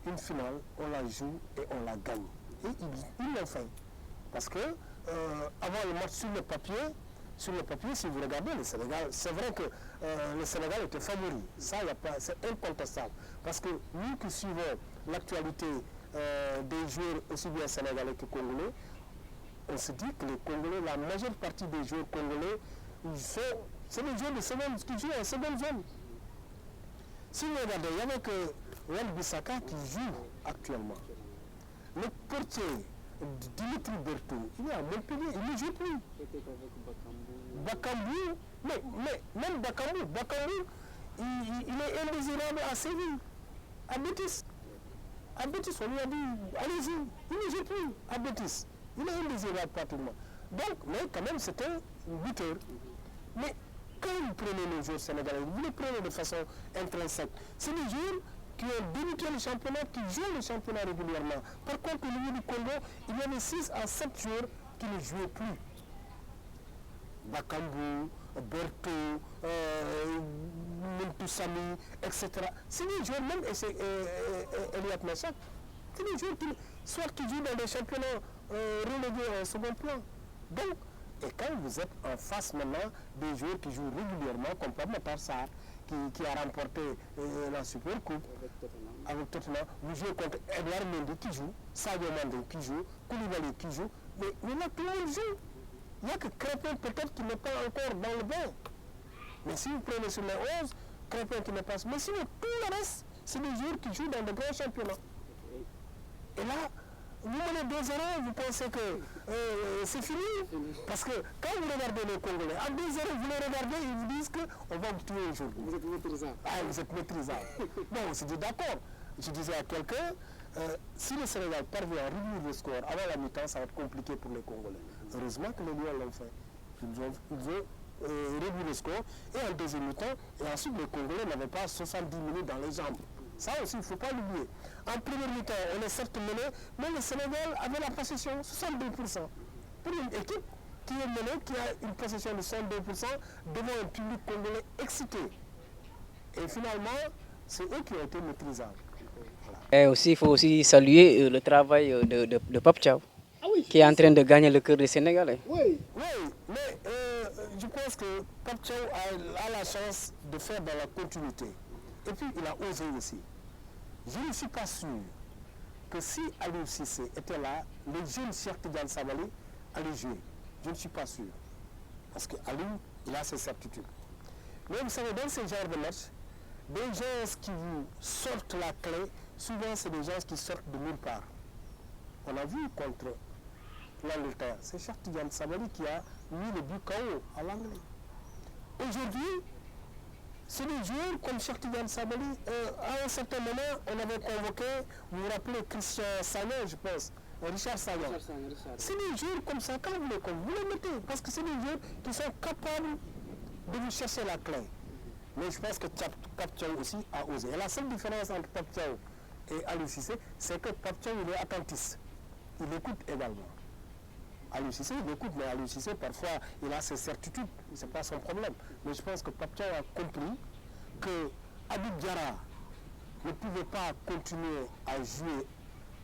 une finale, on la joue et on la gagne. Et ils l'ont fait. Parce que avant le match sur le papier, si vous regardez le Sénégal, c'est vrai que le Sénégal était favori. Ça, c'est incontestable. Parce que nous qui suivons l'actualité des joueurs aussi bien sénégalais que congolais, on se dit que les Congolais, la majeure partie des joueurs congolais, c'est les joueurs de seconde qui jouent en seconde zone. Si vous regardez, il y avait que Wan Bissaka qui joue actuellement. Le portier Dimitri Berthaud, il est à Montpellier, il ne joue plus. Bakambu, mais même Bakambu, il est indésirable à Séville, à Betis. À Betis, on lui a dit, allez-y, il ne joue plus à Betis. Il est indésirable pratiquement. Donc, mais quand même, c'est un buteur. Mais quand vous prenez les joueurs sénégalais, vous les prenez de façon intrinsèque. C'est des joueurs qui ont débuté le championnat, qui jouent le championnat régulièrement. Par contre, au niveau du Congo, il y avait 6 à 7 joueurs qui ne jouaient plus. Bakambu, Berthaud, Montoussami, etc. C'est des joueurs, même Eliat Machak, c'est des joueurs qui jouent dans des championnats relégués en second plan. Donc, et quand vous êtes en face maintenant des joueurs qui jouent régulièrement, comme Pape Sarr, qui a remporté la Super Coupe avec Tottenham, vous jouez contre Edouard Mendy qui joue, Sadio Mandé qui joue, Koulibaly qui joue, mais là tout le monde joue. Il n'y a que Crépin peut-être qui n'est pas encore dans le bain. Mais si vous prenez sur les 11, Crépin qui n'est pas... Mais sinon, tout le reste, c'est des joueurs qui jouent dans de grands championnats. Et là, vous menez 2-0, vous pensez que c'est fini. Parce que quand vous regardez les Congolais, à 2-0, vous les regardez, ils vous disent qu'on va vous tuer aujourd'hui. Vous êtes maîtrisable. Ah, vous êtes maîtrisable. Bon, on s'est dit d'accord. Je disais à quelqu'un, si le Sénégal parvient à réduire le score avant la mi-temps, ça va être compliqué pour les Congolais. Heureusement que les Lions l'ont fait. Ils ont réduit le score. Et en deuxième mi-temps, et ensuite les Congolais n'avaient pas 70 minutes dans les jambes. Ça aussi, il ne faut pas l'oublier. En première mi-temps, on est certes mené, mais le Sénégal avait la possession, 62%. Pour une équipe qui est menée, qui a une possession de 62% devant un public congolais excité. Et finalement, c'est eux qui ont été maîtrisables. Voilà. Et aussi, il faut aussi saluer le travail de Pape Thiaw, qui est en train de gagner le cœur des Sénégalais. Oui, mais je pense que Pape Thiaw a la chance de faire dans la continuité. Et puis, il a osé aussi. Je ne suis pas sûr que si Aliou Cissé était là, le jeune Cheikh Tidiane Sabaly allait jouer. Je ne suis pas sûr. Parce qu'Aliou, il a ses certitudes. Mais vous savez, dans ce genre de match, des gens qui vous sortent la clé, souvent c'est des gens qui sortent de nulle part. On a vu contre l'Angleterre, c'est Cheikh Tidiane Sabaly qui a mis le but KO à l'anglais. Aujourd'hui, c'est des joueurs comme Cheikh Tidiane Sabaly. À un certain moment, on avait convoqué, vous vous rappelez, Christian Sagnan, je pense, Richard Sagnan. C'est des joueurs comme ça, quand vous les mettez, parce que c'est des joueurs qui sont capables de vous chercher la clé. Mais je pense que Pape Thiaw aussi a osé. Et la seule différence entre Pape Thiaw et Aliou Cissé, c'est que Pape Thiaw, il est attentiste. Il écoute également. Aliou Cissé, il écoute, mais Aliou Cissé, parfois, il a ses certitudes. Ce n'est pas son problème. Mais je pense que Pape Thiaw a compris que Habib Diarra ne pouvait pas continuer à jouer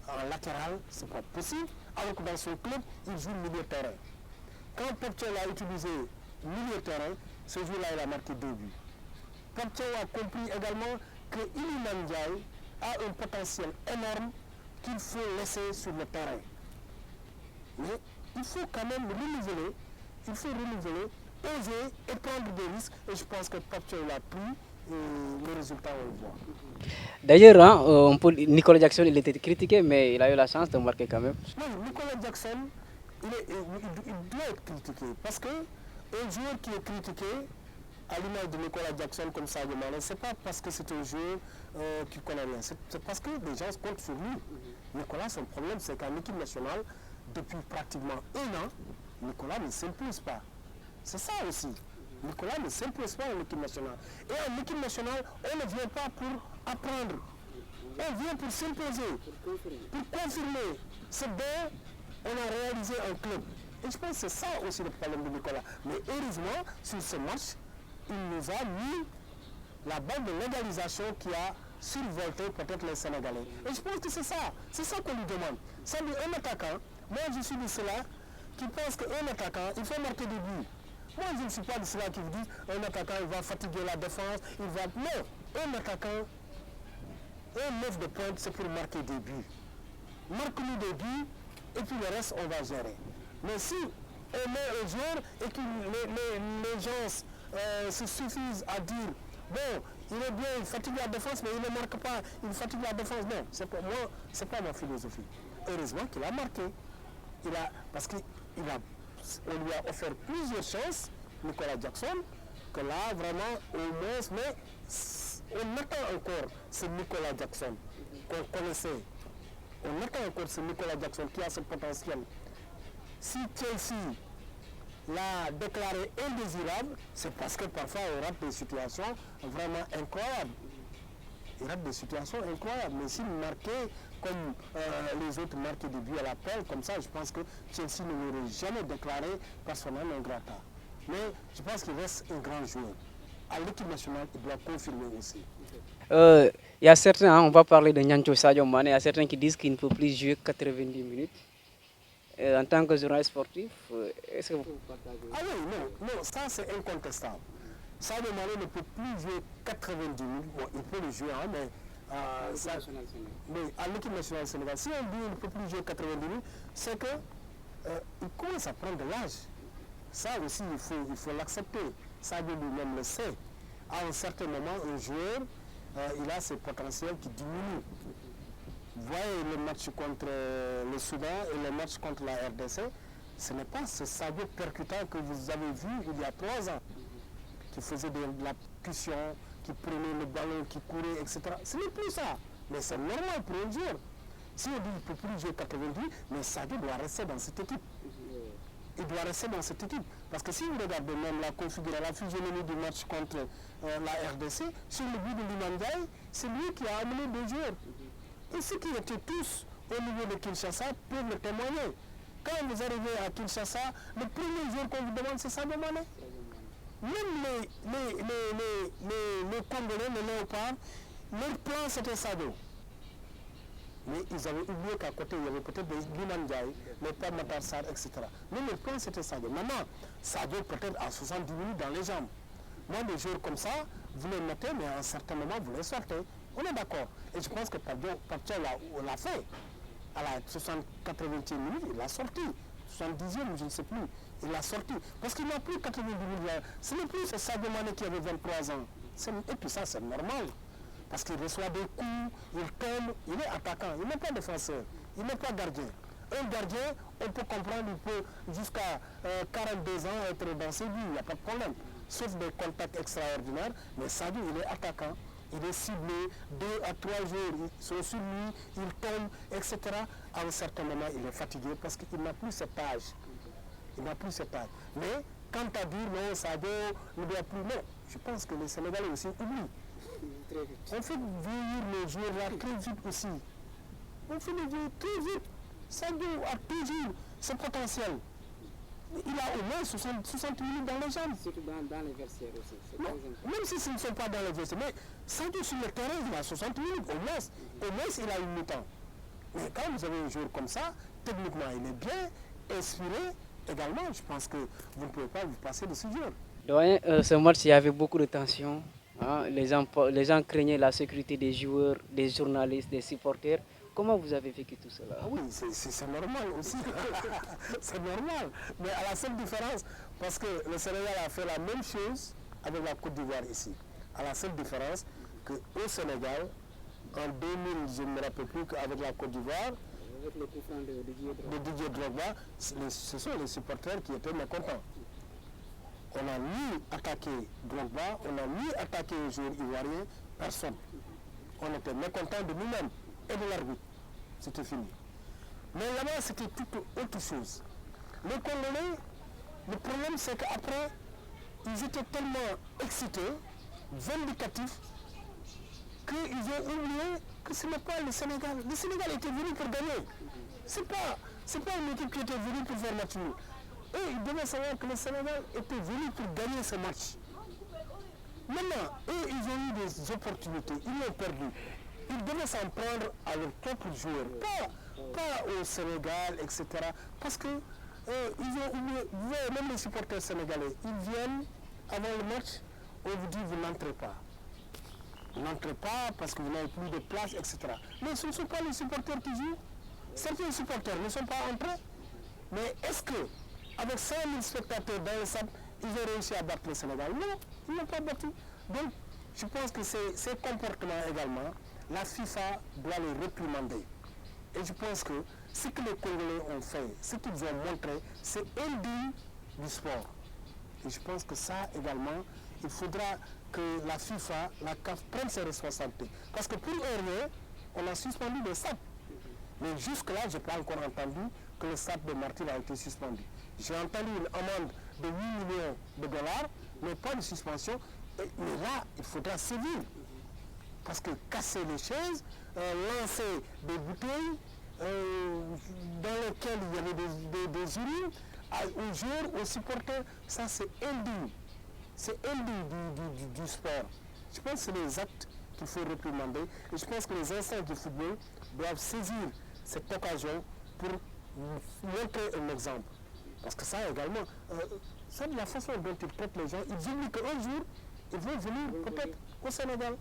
en latéral. Ce n'est pas possible. Alors que dans son club, il joue milieu de terrain. Quand Pape Thiaw a utilisé milieu de terrain, ce jour-là, il a marqué 2 buts. Pape Thiaw a compris également que Iliman Ndiaye a un potentiel énorme qu'il faut laisser sur le terrain. Mais il faut quand même renouveler, oser et prendre des risques. Et je pense que Pape Thiaw l'a pris et le résultat, on le voit. D'ailleurs, Nicolas Jackson, il était critiqué, mais il a eu la chance de marquer quand même. Non, Nicolas Jackson, il doit être critiqué parce qu'un joueur qui est critiqué, à l'image de Nicolas Jackson comme Sadio Mané, ce n'est pas parce que c'est un joueur qui ne connaît rien, c'est parce que les gens comptent sur lui. Nicolas, son problème, c'est qu'en équipe nationale, depuis pratiquement 1 an, Nicolas ne s'impose pas. C'est ça aussi. Nicolas ne s'impose pas en équipe nationale. Et en équipe nationale, on ne vient pas pour apprendre. On vient pour s'imposer, pour confirmer ce dont on a réalisé en club. Et je pense que c'est ça aussi le problème de Nicolas. Mais heureusement, sur ce match, il nous a mis la balle de l'égalisation qui a survolté peut-être les Sénégalais. Et je pense que c'est ça qu'on lui demande. C'est un attaquant, moi je suis de ceux-là qui pense qu'un attaquant, il faut marquer des buts. Moi je ne suis pas de ceux-là qui vous disent un attaquant il va fatiguer la défense, il va... Non, un attaquant, un 9 de pointe, c'est pour marquer des buts. Marque-nous des buts et puis le reste on va gérer. Mais si on met un joueur et que les gens se suffisent à dire bon, il est bien, il fatigue la défense, mais il ne marque pas, il fatigue la défense. Non, c'est pour moi, c'est pas ma philosophie. Heureusement qu'il a marqué. parce qu'on lui a offert plusieurs chances, Nicolas Jackson, que là, vraiment, au moins, mais on attend encore ce Nicolas Jackson qu'on connaissait. On attend encore ce Nicolas Jackson qui a ce potentiel. Si Chelsea l'a déclaré indésirable, c'est parce que parfois on rate des situations vraiment incroyables. Il rate des situations incroyables. Mais s'il marquait comme les autres marquaient des buts à l'appel, comme ça, je pense que Chelsea ne l'aurait jamais déclaré personnel non grata. Mais je pense qu'il reste un grand joueur. À l'équipe nationale, il doit confirmer aussi. Il y a certains, on va parler de Nyancho Sadio Mane, il y a certains qui disent qu'il ne peut plus jouer 90 minutes. En tant que journaliste sportif, est-ce que vous partagez? Ah oui, non, ça c'est incontestable. Sadio Mane ne peut plus jouer 90 minutes. Bon, il peut le jouer, hein, mais à l'équipe nationale sénégalaise, si on dit qu'il ne peut plus jouer 90 minutes, c'est qu'il commence à prendre de l'âge. Ça aussi, il faut l'accepter. Sadio lui-même le sait. À un certain moment, un joueur, il a ses potentiels qui diminuent. Vous voyez le match contre le Soudan et le match contre la RDC, ce n'est pas ce Sadio percutant que vous avez vu il y a 3 ans, qui faisait de la cushion, qui prenait le ballon, qui courait, etc. Ce n'est plus ça. Mais c'est normal pour un joueur. Si on dit qu'il ne peut plus jouer 90, mais Sadio doit rester dans cette équipe. Il doit rester dans cette équipe. Parce que si vous regardez même la configuration, la physionomie du match contre la RDC, sur le but de Limandjaï, c'est lui qui a amené 2 joueurs. Et ceux qui étaient tous au niveau de Kinshasa peuvent le témoigner. Quand vous arrivez à Kinshasa, le premier joueur qu'on vous demande, c'est Sadio Mane. Même les Congolais, les Léopards, leur plan c'était Sadio. Mais ils avaient oublié qu'à côté, il y avait peut-être des Liman Ndiaye, mais pas Matar Sarr, etc. Mais le plan c'était Sadio. Maintenant, Sadio peut-être à 70 minutes dans les jambes. Moi, des joueurs comme ça, vous les mettez, mais à un certain moment, vous les sortez. On est d'accord. Et je pense que Papia l'a fait. À la 80e minute, il l'a sorti. 70e, je ne sais plus. Il l'a sorti. Parce qu'il n'a plus 90 minutes là. Ce n'est plus ce Sadio Mane qui avait 23 ans. Et puis ça, c'est normal. Parce qu'il reçoit des coups, il tombe, il est attaquant. Il n'est pas défenseur. Il n'est pas gardien. Un gardien, on peut comprendre, il peut jusqu'à 42 ans être dans ses buts. Il n'y a pas de problème. Sauf des contacts extraordinaires. Mais Sadio, il est attaquant. Il est ciblé, 2 à 3 jours, ils sont sur lui, il tombe, etc. À un certain moment, il est fatigué parce qu'il n'a plus cet âge. Il n'a plus cet âge. Mais quant à dire non, Sadio ne doit plus, non. Je pense que les Sénégalais aussi oublient. On fait vieillir les joueurs là très vite aussi. On fait les vieillir très vite. Sadio a toujours ce potentiel. Il a au moins 60 minutes dans les jambes. Surtout dans les vestiaires aussi. Non, même si ce ne sont pas dans les vestiaires. Mais Sadio sur le terrain, il a 60 minutes au moins. Au moins, il a une mi-temps. Mais quand vous avez un joueur comme ça, techniquement, il est bien inspiré. Également, je pense que vous ne pouvez pas vous passer de ce joueur. Doyen, ce match, il y avait beaucoup de tensions. Hein. Les gens craignaient la sécurité des joueurs, des journalistes, des supporters. Comment vous avez vécu tout cela? Oui, c'est normal aussi. C'est normal. Mais à la seule différence, parce que le Sénégal a fait la même chose avec la Côte d'Ivoire ici. À la seule différence qu'au Sénégal, en 2000, je ne me rappelle plus qu'avec la Côte d'Ivoire, avec le coup franc de Didier Drogba, ce sont les supporters qui étaient mécontents. On n'a ni attaqué Drogba, on n'a ni attaqué les joueurs ivoiriens, personne. On était mécontents de nous-mêmes et de l'arbitre. C'était fini. Mais là-bas, c'était toute autre chose. Les Congolais, le problème, c'est qu'après, ils étaient tellement excités, vindicatifs, qu'ils ont oublié que ce n'est pas le Sénégal. Le Sénégal était venu pour gagner. Ce n'est pas une équipe qui était venue pour faire match nul. Eux, ils devaient savoir que le Sénégal était venu pour gagner ce match. Maintenant, eux, ils ont eu des opportunités, ils l'ont perdu. Ils devaient s'en prendre à leurs propres joueurs, pas au Sénégal, etc. Parce que ils ont oublié, vous voyez, même les supporters sénégalais, ils viennent avant le match, on vous dit vous n'entrez pas. Vous n'entrez pas parce que vous n'avez plus de place, etc. Mais ce ne sont pas les supporters qui jouent. Certains supporters ne sont pas entrés. Mais est-ce que, avec 5 000 spectateurs dans le stade, ils ont réussi à battre le Sénégal? Non, ils n'ont pas battu. Donc, je pense que ces comportements également, la FIFA doit les réprimander. Et je pense que ce que les Congolais ont fait, ce qu'ils ont montré, c'est indigne du sport. Et je pense que ça également, il faudra que la FIFA, la CAF prenne ses responsabilités. Parce que pour rien, on a suspendu le SAP. Mais jusque-là, je n'ai pas encore entendu que le SAP de Martyrs a été suspendu. J'ai entendu une amende de 8 millions de dollars, mais pas de suspension. Mais là, il faudra sévir. Parce que casser les chaises, lancer des bouteilles dans lesquelles il y avait des urines, aux joueurs, aux supporters, ça c'est indigne. C'est indigne du sport. Je pense que c'est les actes qu'il faut réprimander. Et je pense que les instances du football doivent saisir cette occasion pour montrer un exemple. Parce que ça également, c'est de la façon dont ils traitent les gens. Ils oublient qu'un jour, ils vont venir peut-être au Sénégal.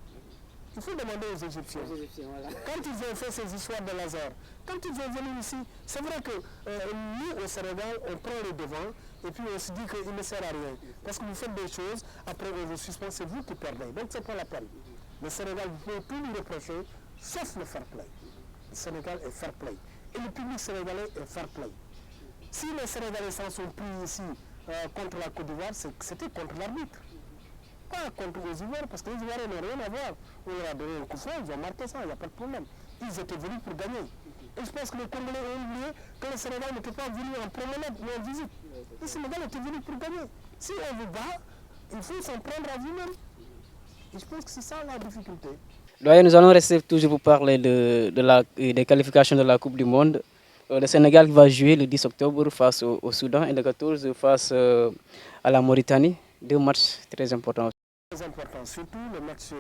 Il faut demander aux Égyptiens. Voilà. Quand ils ont fait ces histoires de laser, quand ils sont venus ici, c'est vrai que nous, au Sénégal, on prend le devant et puis on se dit qu'il ne sert à rien. Parce que vous faites des choses, après on vous suspend, c'est vous qui perdez. Donc c'est pas la peine. Le Sénégal, vous pouvez tout lui reprocher, sauf le fair play. Le Sénégal est fair play. Et le public sénégalais est fair play. Si les Sénégalais s'en sont pris ici contre la Côte d'Ivoire, c'était contre l'arbitre. Pas contre les Ivoiriens, parce que les Ivoiriens n'ont rien à voir. On leur a donné un coup franc, ils ont marqué ça, il n'y a pas de problème. Ils étaient venus pour gagner. Et je pense que les Congolais ont oublié que le Sénégal n'était pas venu en promenade ou en visite. Le Sénégal était venu pour gagner. Si on vous bat, il faut s'en prendre à vous-même. Et je pense que c'est ça la difficulté. Doyen, nous allons rester toujours pour parler des qualifications de la Coupe du Monde. Le Sénégal va jouer le 10 octobre face au Soudan et le 14 face à la Mauritanie. Deux matchs très importants. Très important, surtout le match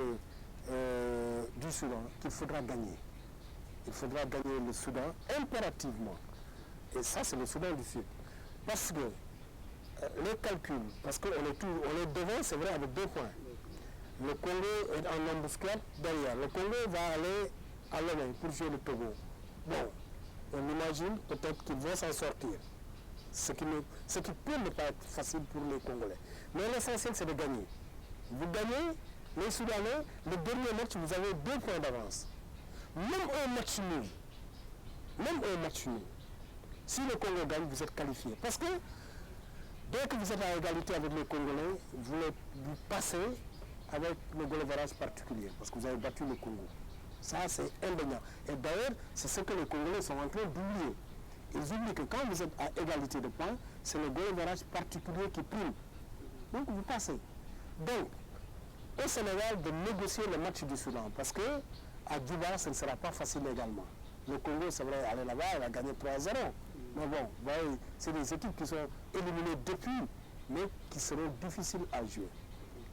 du Soudan qu'il faudra gagner. Il faudra gagner le Soudan impérativement. Et ça, c'est le Soudan du Sud. Parce que les calculs, parce qu'on est devant, c'est vrai, avec 2 points. Le Congo est en embuscade derrière. Le Congo va aller à Lomé pour jouer le Togo. Bon, on imagine peut-être qu'ils vont s'en sortir. Ce qui peut ne pas être facile pour les Congolais. Mais l'essentiel, c'est de gagner. Vous gagnez, les Soudanais, le dernier match, vous avez 2 points d'avance. Même un match nul, si le Congo gagne, vous êtes qualifié. Parce que dès que vous êtes à égalité avec les Congolais, vous passez avec le goal average particulier, parce que vous avez battu le Congo. Ça, c'est indéniable. Et d'ailleurs, c'est ce que les Congolais sont en train d'oublier. Ils oublient que quand vous êtes à égalité de points, c'est le goal average particulier qui prime. Donc vous passez. Donc, au Sénégal, de négocier le match du Soudan, parce que à Djiba, ce ne sera pas facile également. Le Congo, c'est vrai, aller là-bas, il a gagné 3-0. Mais bon, c'est des équipes qui sont éliminées depuis, mais qui seront difficiles à jouer.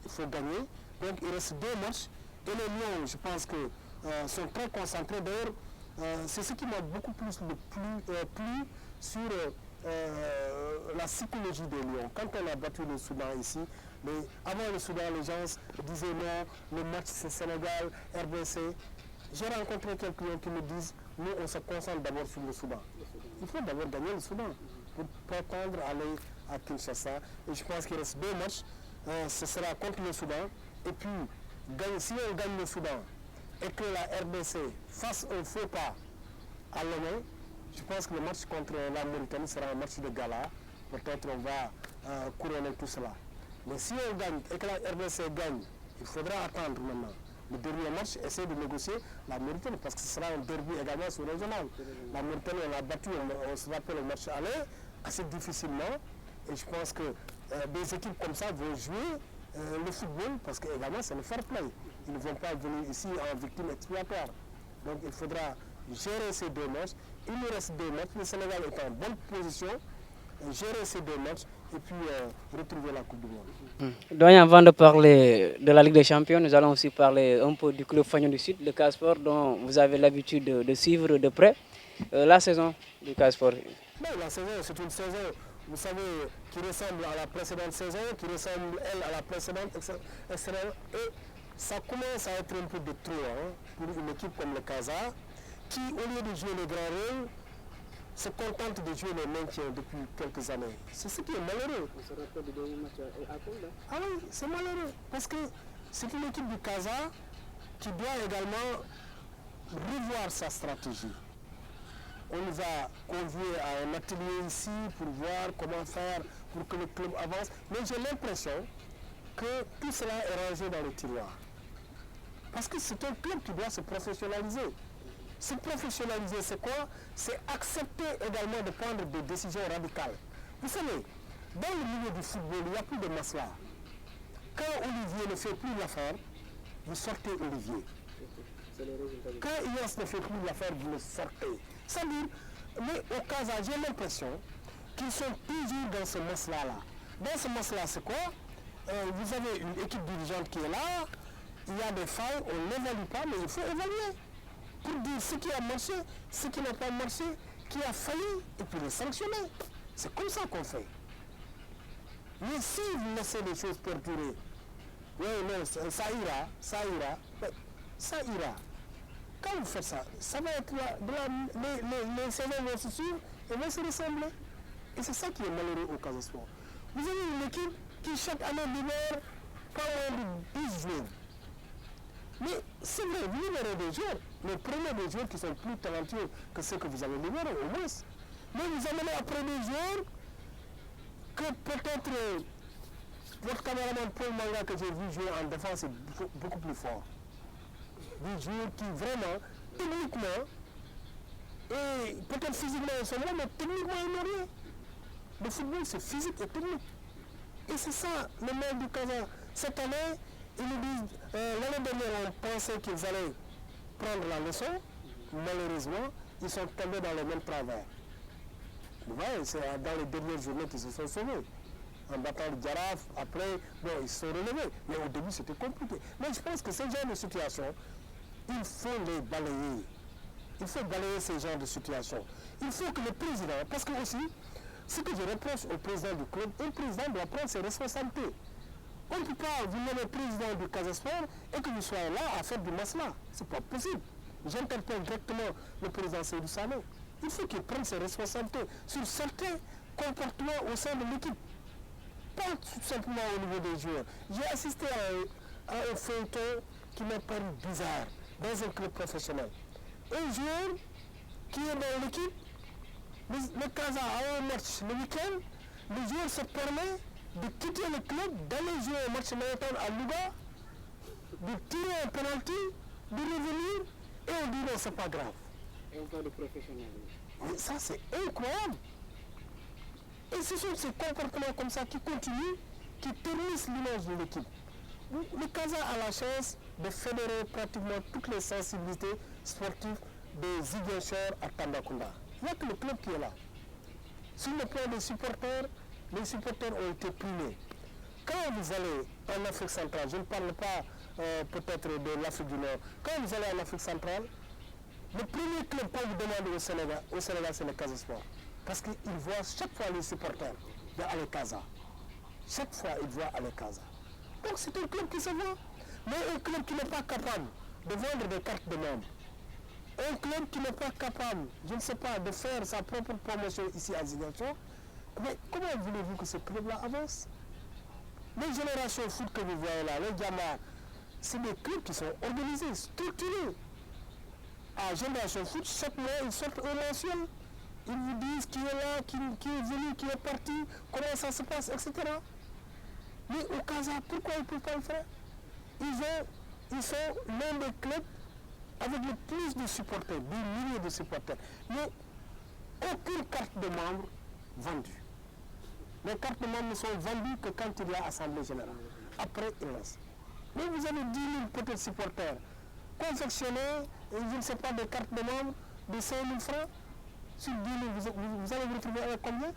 Il faut gagner. Donc il reste 2 matchs. Et les Lions, je pense que sont très concentrés. D'ailleurs, c'est ce qui m'a beaucoup plus plu sur la psychologie des Lions. Quand on a battu le Soudan ici, avant le Soudan, les gens disaient non, le match c'est Sénégal, RDC. J'ai rencontré quelques gens qui me disent, nous on se concentre d'abord sur le Soudan. Il faut d'abord gagner le Soudan pour prétendre aller à Kinshasa. Et je pense qu'il reste 2 matchs. Ce sera contre le Soudan. Et puis, si on gagne le Soudan et que la RDC fasse un faux pas à Lomé, je pense que le match contre la Mauritanie sera un match de gala. Peut-être on va couronner tout cela. Mais si on gagne et que la RDC gagne, il faudra attendre maintenant. Le dernier match, essayer de négocier la Mauritanie, parce que ce sera un derby également sous-régional. La Mauritanie, on l'a battu, on se rappelle le match aller, assez difficilement. Et je pense que des équipes comme ça vont jouer le football, parce qu'également c'est le fair play. Ils ne vont pas venir ici en victime expiatoire. Donc il faudra gérer ces 2 matchs. Il nous reste 2 matchs. Le Sénégal est en bonne position. Gérer ces 2 matchs et puis retrouver la Coupe du Monde. Doyen, avant de parler de la Ligue des Champions, nous allons aussi parler un peu du club Fagnon du Sud, le Casport, dont vous avez l'habitude de suivre de près la saison du Casport. La saison, c'est une saison, vous savez, qui ressemble à la précédente saison, qui ressemble, elle, à la précédente, etc. Et ça commence à être un peu de trop pour une équipe comme le Casa, qui, au lieu de jouer le grand rôle, se contente de jouer les maintiens depuis quelques années. C'est ce qui est malheureux. On se rappelle du dernier match à Akonda. Ah oui, c'est malheureux. Parce que c'est une équipe du Casa qui doit également revoir sa stratégie. On nous a conviés à un atelier ici pour voir comment faire pour que le club avance. Mais j'ai l'impression que tout cela est rangé dans le tiroir. Parce que c'est un club qui doit se professionnaliser. Se professionnaliser, c'est quoi? C'est accepter également de prendre des décisions radicales. Vous savez, dans le milieu du football, il n'y a plus de masla. Quand Olivier ne fait plus l'affaire, vous sortez Olivier. Quand Ignace ne fait plus l'affaire, vous le sortez. C'est-à-dire, mais au Casa, j'ai l'impression qu'ils sont toujours dans ce masla-là. Dans ce masla, c'est quoi? Vous avez une équipe dirigeante qui est là, il y a des failles, on ne l'évalue pas, mais il faut évaluer. Pour dire ce qui a marché, ce qui n'a pas marché, qui a failli, et puis les sanctionner. C'est comme ça qu'on fait. Mais si vous laissez les choses perdurer, oui, non, ça ira, ça ira. Quand vous faites ça, ça va être là, les saisons vont se suivre et vont se ressembler. Et c'est ça qui est malheureux au Casa Sport. Vous avez une équipe qui chaque année libère pas moins de 10 joueurs. Mais c'est vrai, vous libérez des joueurs, mais prenez des joueurs qui sont plus talentueux que ceux que vous avez libérés au moins. Mais vous amenez après des joueurs que peut-être votre caméraman Paul Manga que j'ai vu jouer en défense est beaucoup plus fort. Des joueurs qui vraiment, techniquement, et peut-être physiquement ils sont bons, mais techniquement ils n'ont rien. Le football c'est physique et technique. Et c'est ça le mal du Casa. Cette année, ils nous disent, l'année dernière on pensait qu'ils allaient prendre la leçon. Malheureusement, ils sont tombés dans le même travers. Vous voyez, c'est dans les dernières journées qu'ils se sont sauvés. En battant le Djaraf, après, bon, ils se sont relevés. Mais au début, c'était compliqué. Mais je pense que ce genre de situation, il faut les balayer. Il faut balayer ces genres de situations. Il faut que le président, parce que aussi, ce que je reproche au président du club, un président doit prendre ses responsabilités. On ne peut pas vous nommer président du Casa Sport et que vous soyez là à faire du masla. C'est pas possible. J'interpelle directement le président Seydou Sané. Il faut qu'il prenne ses responsabilités sur certains comportements au sein de l'équipe. Pas tout simplement au niveau des joueurs. J'ai assisté à un feuilleton qui m'a paru bizarre dans un club professionnel. Un joueur qui est dans l'équipe, le Casa a un match le week-end, le joueur se permet de quitter le club, d'aller jouer un match marathon à Louga, de tirer un penalty, de revenir, et on dit non, c'est pas grave. Et on parle de professionnalisme. Mais ça, c'est incroyable. Et ce sont ces comportements comme ça qui continuent, qui ternissent l'image de l'équipe. Le Casa a la chance de fédérer pratiquement toutes les sensibilités sportives de Ziguinchor à Tambacounda. Il n'y a que le club qui est là. Sur le plan des supporters, les supporters ont été primés. Quand vous allez en Afrique centrale, je ne parle pas peut-être de l'Afrique du Nord, quand vous allez en Afrique centrale, le premier club qu'on vous demande au Sénégal c'est le Casa Sport. Parce qu'ils voient chaque fois les supporters d'aller Casa. Chaque fois, ils voient aller Casa. Donc c'est un club qui se voit. Mais un club qui n'est pas capable de vendre des cartes de membres. Un club qui n'est pas capable, je ne sais pas, de faire sa propre promotion ici à Ziguinchor. Mais comment voulez-vous que ce club-là avance? Les générations foot que vous voyez là, les gamins, c'est des clubs qui sont organisés, structurés. À Génération Foot, chaque mois, ils sortent un mensuel. Ils vous disent qui est là, qui est venu, qui est parti, comment ça se passe, etc. Mais au Casa, pourquoi ils ne peuvent pas le faire? Ils sont l'un des clubs avec le plus de supporters, des milliers de supporters. Mais aucune carte de membre vendue. Les cartes de membres ne sont vendues que quand il y a assemblée générale. Après, il reste. Mais vous avez 10 000 peut-être supporters confectionnés, je ne sais pas, des cartes de membres de 5 000 francs. Sur 10 000, vous allez vous retrouver avec combien?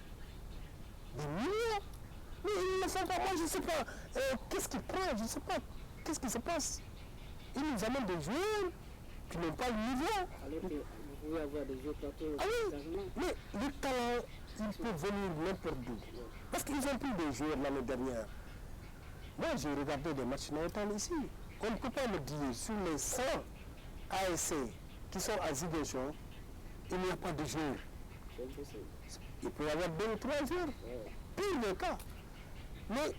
Des millions. Mais ils ne font pas. Moi, je ne sais pas. Qu'est-ce qu'ils prennent? Je ne sais pas. Qu'est-ce qui se passe? Ils nous amènent des joueurs qui n'ont pas le niveau. Alors que vous pouvez avoir des joueurs partout. Ah oui, mais les talents, ils peuvent venir n'importe d'où. Parce qu'ils ont pris des joueurs l'année dernière. Moi, j'ai regardé des matchs nationaux ici. On ne peut pas me dire, sur les 100 ASC qui sont à Ziguinchor, il n'y a pas de joueurs. Il peut y avoir 2 ou 3 joueurs. Pire le cas. Mais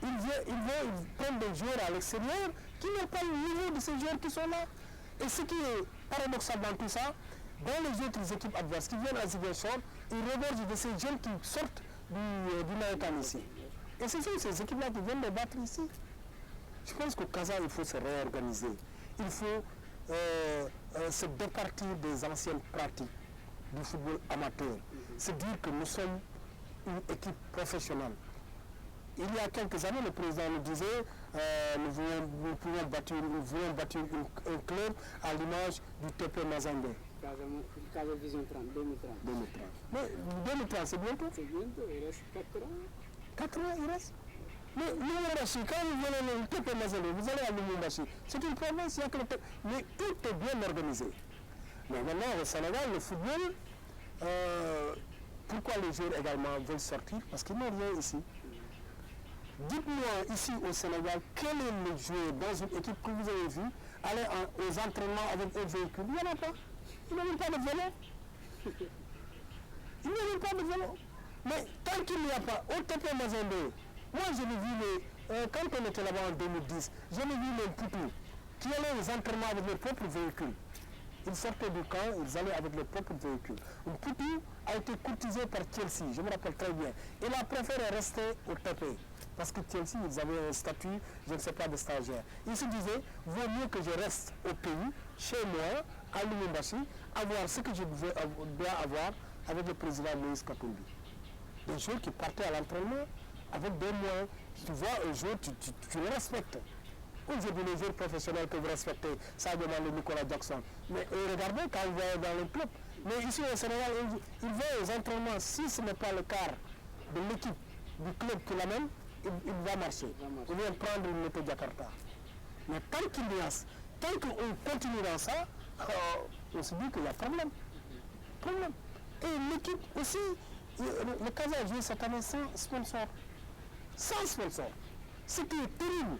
ils prennent des joueurs à l'extérieur qui n'ont pas le niveau de ces joueurs qui sont là. Et ce qui est paradoxal dans tout ça, dans les autres équipes adverses qui viennent à Ziguinchor, ils regorgent de ces jeunes qui sortent du Naïkan ici. Et ce sont ces équipes-là qui viennent les battre ici. Je pense qu'au Casa, il faut se réorganiser. Il faut se départir des anciennes pratiques du football amateur. C'est dire que nous sommes une équipe professionnelle. Il y a quelques années, le président nous disait nous voulons bâtir un club à l'image du TP Mazembe. Casa Vision 30, 2030. 2030. Mais 2030, c'est bientôt. C'est bientôt, il reste 4 ans. 4 ans, il reste. Mais Lumumbashi, quand vous venez le TP Mazembe, vous allez à Lumumbashi. C'est une province, il y a que le TP. Mais tout est bien organisé. Mais maintenant, au Sénégal, le football, pourquoi les joueurs également veulent sortir? Parce qu'ils n'ont rien ici. Dites-moi ici au Sénégal, quel est le joueur dans une équipe que vous avez vu aller aux entraînements avec un véhicule? Il n'y en a pas. Il n'y a même pas de vélo. Il n'y a même pas de vélo. Mais tant qu'il n'y a pas, au TP Mazembe, moi je l'ai vu, quand on était là-bas en 2010, je l'ai vu les Poutou qui allaient aux entraînements avec leur propre véhicule. Ils sortaient du camp, ils allaient avec leur propre véhicule. Poutou a été courtisé par Chelsea, je me rappelle très bien. Il a préféré rester au TP. Parce que Chelsea, ils avaient un statut, je ne sais pas, de stagiaire. Il se disait, vaut mieux que je reste au pays, chez moi, à Lumumbashi, avoir ce que je dois avoir avec le président Moïse Katumbi. Des joueurs qui partaient à l'entraînement avec des moyens. Tu vois, un jour, tu le respectes. Aujourd'hui, les joueurs professionnels que vous respectez, ça demande Nicolas Jackson. Mais regardez quand vous voyez dans le club. Mais ici au Sénégal, ils vont aux entraînements. Si ce n'est pas le quart de l'équipe du club qui l'amène, il va marcher. Il vient prendre une moto Jakarta. Mais tant qu'on continue dans ça, on se dit qu'il y a problème. Et l'équipe aussi, le Casa a joué cette année sans sponsor. Sans sponsor. Ce qui est terrible.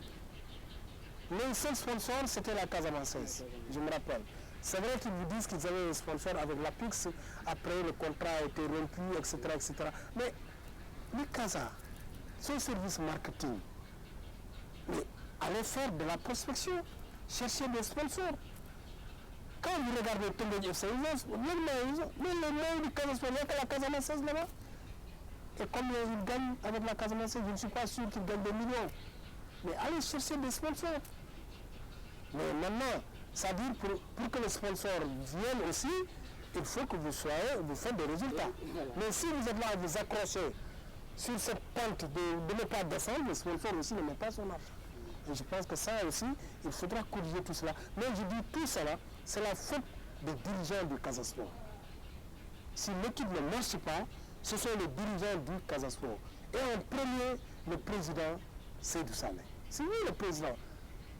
Le seul sponsor, c'était la Casamançaise, je me rappelle. C'est vrai qu'ils vous disent qu'ils avaient un sponsor avec la Pix, après le contrat a été rompu, etc. etc. Mais le Casa, son service marketing, mais allez faire de la prospection, chercher des sponsors. Quand vous regardez Tongue FC, mais le nom du Casa Sport, il n'y a que la Casamançaise là-bas. Et combien ils gagnent avec la Casamançaise, je ne suis pas sûr qu'ils gagnent des millions. Mais allez chercher des sponsors. Mais maintenant, ça dit pour que les sponsors viennent aussi, il faut que vous faites des résultats. Mais si vous êtes là à vous accrocher sur cette pente de ne pas descendre, le sponsor aussi ne met pas son argent. Et je pense que ça aussi, il faudra corriger tout cela. Mais je dis tout cela, c'est la faute des dirigeants du Casa Sport. Si l'équipe ne marche pas, ce sont les dirigeants du Casa Sport. Et en premier, le président Seydou Sané. C'est lui le président.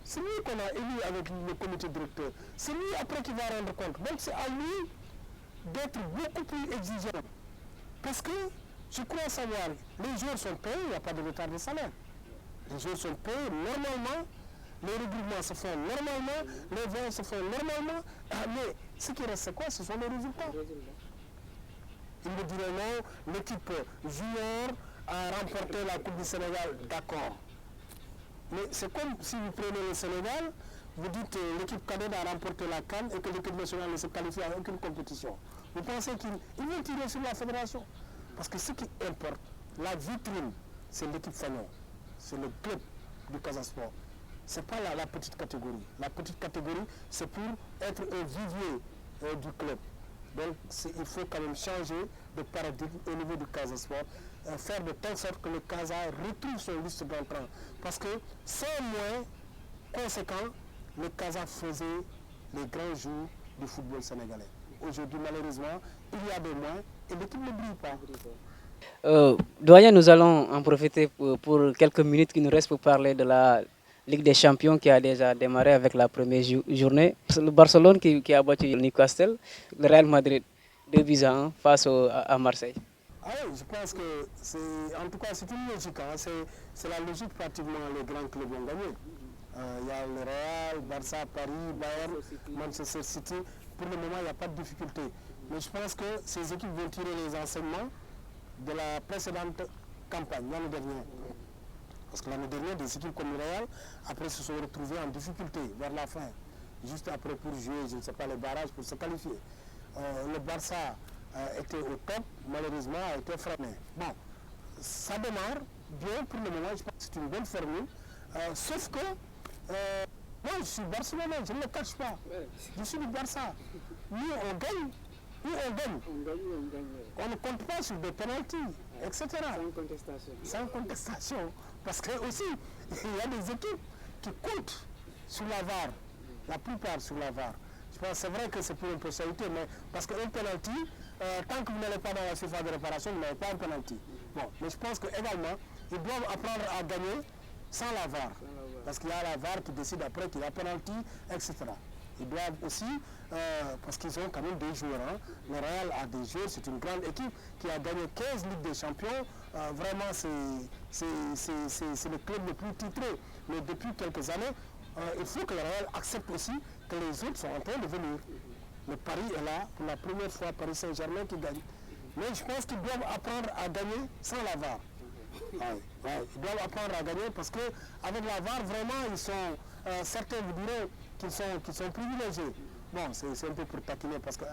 C'est lui qu'on a élu avec le comité directeur. C'est lui après qui va rendre compte. Donc c'est à lui d'être beaucoup plus exigeant. Parce que je crois savoir, les joueurs sont payés, il n'y a pas de retard de salaire. Les joueurs sont payés normalement, les regroupements se font normalement, les ventes se font normalement. Mais ce qui reste, c'est quoi? Ce sont les résultats. Ils me diraient non, l'équipe junior a remporté la Coupe du Sénégal, d'accord. Mais c'est comme si vous prenez le Sénégal, vous dites que l'équipe cadette a remporté la CAN et que l'équipe nationale ne se qualifie à aucune compétition. Vous pensez qu'ils vont tirer sur la fédération? Parce que ce qui importe, la vitrine, c'est l'équipe Fagnon, c'est le club du Casa Sport. Ce n'est pas la petite catégorie. La petite catégorie, c'est pour être un vivier du club. Donc il faut quand même changer de paradigme au niveau du Casa Sport, faire de telle sorte que le Casa retrouve son liste d'entrants. Parce que sans moyens conséquents, le Casa faisait les grands jours du football sénégalais. Aujourd'hui, malheureusement, il y a des moyens et l'équipe ne brille pas. Doyen, nous allons en profiter pour quelques minutes qui nous restent pour parler de la Ligue des Champions qui a déjà démarré avec la première journée. Le Barcelone qui a battu Newcastle, le Real Madrid 2-1 face à Marseille. Ah oui, je pense que en tout cas c'est une logique. Hein. C'est la logique pratiquement les grands clubs ont gagné. Il y a le Real, Barça, Paris, Bayern, Manchester City. Pour le moment, il n'y a pas de difficulté. Mais je pense que ces équipes vont tirer les enseignements de la précédente campagne, l'année dernière. Parce que l'année dernière, des équipes comme le Real, après se sont retrouvées en difficulté vers la fin. Juste après pour jouer, je ne sais pas, les barrages pour se qualifier. le Barça était au top, malheureusement a été freiné. Bon, ça démarre bien pour le moment, je pense que c'est une bonne formule, sauf que moi je suis barcelonais, je ne le cache pas, je suis du Barça. Nous on gagne, nous on gagne. On ne compte pas sur des pénaltys, etc. Sans contestation. Parce que aussi, il y a des équipes qui comptent sur la VAR, la plupart sur la VAR. Je pense que c'est vrai que c'est pour une personnalité, mais parce qu'un penalty, tant que vous n'allez pas dans la surface de réparation, vous n'avez pas un penalty. Bon, mais je pense qu'également, ils doivent apprendre à gagner sans la VAR. Parce qu'il y a la VAR qui décide après qu'il y a penalty, etc. Ils doivent aussi, parce qu'ils ont quand même des joueurs. Hein. Le Real a des joueurs, c'est une grande équipe qui a gagné 15 Ligues des Champions. Vraiment, c'est le club le plus titré. Mais depuis quelques années, il faut que le Real accepte aussi que les autres sont en train de venir. Le Paris est là, pour la première fois, Paris Saint-Germain qui gagne. Mais je pense qu'ils doivent apprendre à gagner sans la VAR. Ils doivent apprendre à gagner parce qu'avec la VAR, vraiment, ils sont, certains vous diront qu'ils sont privilégiés. Bon, c'est un peu pour taquiner parce que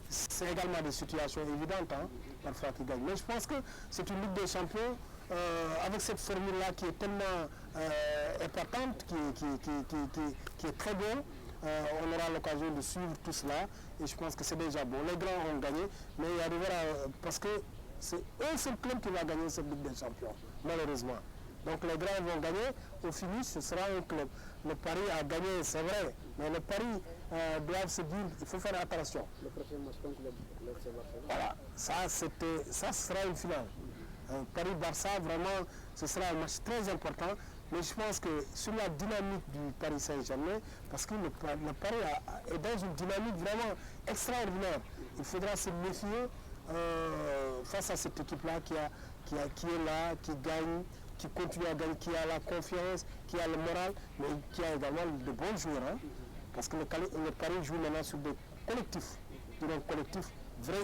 c'est également des situations évidentes, hein, parfois qui gagnent. Mais je pense que c'est une Ligue des Champions avec cette formule-là qui est tellement épatante, qui est très bonne. On aura l'occasion de suivre tout cela et je pense que c'est déjà bon. Les grands ont gagné, mais il arrivera parce que c'est un seul club qui va gagner cette Ligue des Champions, malheureusement. Donc les grands vont gagner, au finish ce sera un club. Le Paris a gagné, c'est vrai, mais le Paris doit se dire, il faut faire attention. Le prochain match contre le FC Barcelone. Voilà, ça sera une finale. Paris-Barça, vraiment, ce sera un match très important. Mais je pense que sur la dynamique du Paris Saint-Germain, parce que le Paris est dans une dynamique vraiment extraordinaire, il faudra se méfier face à cette équipe-là qui est là, qui gagne, qui continue à gagner, qui a la confiance, qui a le moral, mais qui a également de bons joueurs. Hein, parce que le Paris joue maintenant sur des collectifs, bien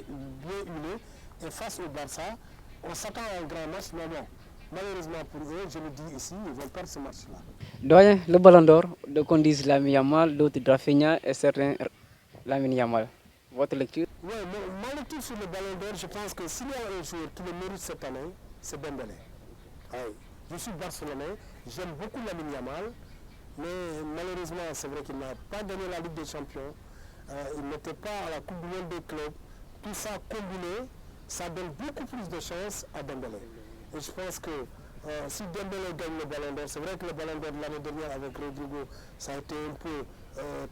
huilés. Et face au Barça, on s'attend à un grand match, mais bon. Malheureusement pour eux, je le dis ici, ils vont perdre ce match-là. Doyen, le Ballon d'Or, qu'on dise Lamine Yamal, d'autres Rafinha et certains Lamine Yamal. Votre lecture? Oui, ma lecture sur le Ballon d'Or, je pense que s'il y a un joueur qui le mérite cette année, c'est Dembélé. Oui. Je suis barcelonais, j'aime beaucoup Lamine Yamal, mais malheureusement, c'est vrai qu'il n'a pas gagné la Ligue des Champions, il n'était pas à la Coupe du Monde des clubs. Tout ça combiné, ça donne beaucoup plus de chance à Dembélé. Et je pense que si Dembélé gagne le Ballon d'Or, c'est vrai que le Ballon d'Or de l'année dernière avec Rodrigo, ça a été un peu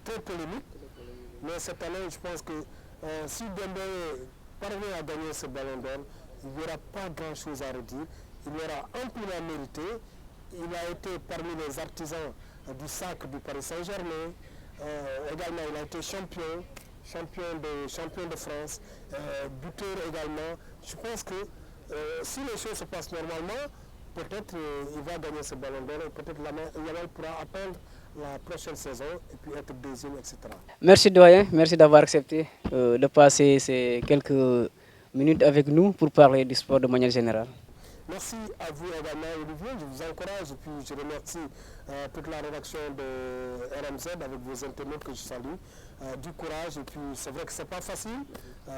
très polémique. Mais cette année, je pense que si Dembélé parvient à gagner ce Ballon d'Or, il n'y aura pas grand-chose à redire. Il aura amplement mérité. Il a été parmi les artisans du sacre du Paris Saint-Germain. Également, il a été champion de France, buteur également. Je pense que si les choses se passent normalement, peut-être il va gagner ce Ballon d'Or et peut-être Yamal pourra attendre la prochaine saison et puis être deuxième, etc. Merci Doyen, merci d'avoir accepté de passer ces quelques minutes avec nous pour parler du sport de manière générale. Merci à vous également Olivier, je vous encourage et puis je remercie toute la rédaction de RMZ avec vos internautes que je salue, du courage et puis c'est vrai que c'est pas facile,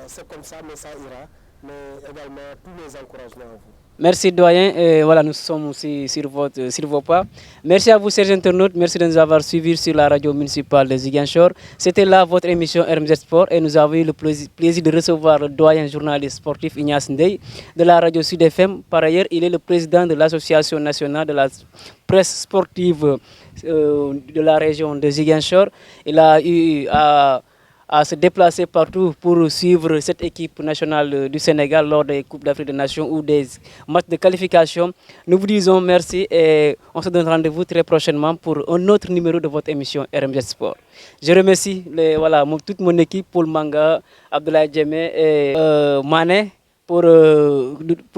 c'est comme ça mais ça ira. Mais également tous les encouragements à vous. Merci Doyen, et voilà, nous sommes aussi sur vos pas. Merci à vous chers internautes, merci de nous avoir suivis sur la radio municipale de Ziguinchor. C'était là votre émission RMZ Sport et nous avons eu le plaisir de recevoir le doyen journaliste sportif Ignace Ndeye de la radio Sud FM. Par ailleurs, il est le président de l'association nationale de la presse sportive de la région de Ziguinchor. Il a eu à se déplacer partout pour suivre cette équipe nationale du Sénégal lors des Coupes d'Afrique des Nations ou des matchs de qualification. Nous vous disons merci et on se donne rendez-vous très prochainement pour un autre numéro de votre émission RMZ Sport. Je remercie toute mon équipe, Paul Manga, Abdoulaye Djemé et Mané pour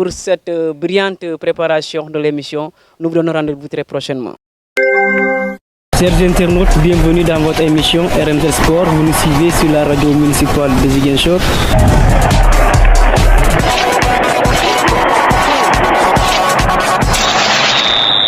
cette brillante préparation de l'émission. Nous vous donnons rendez-vous très prochainement. Chers internautes, bienvenue dans votre émission RMZ Sport. Vous nous suivez sur la radio municipale de Ziguinchor.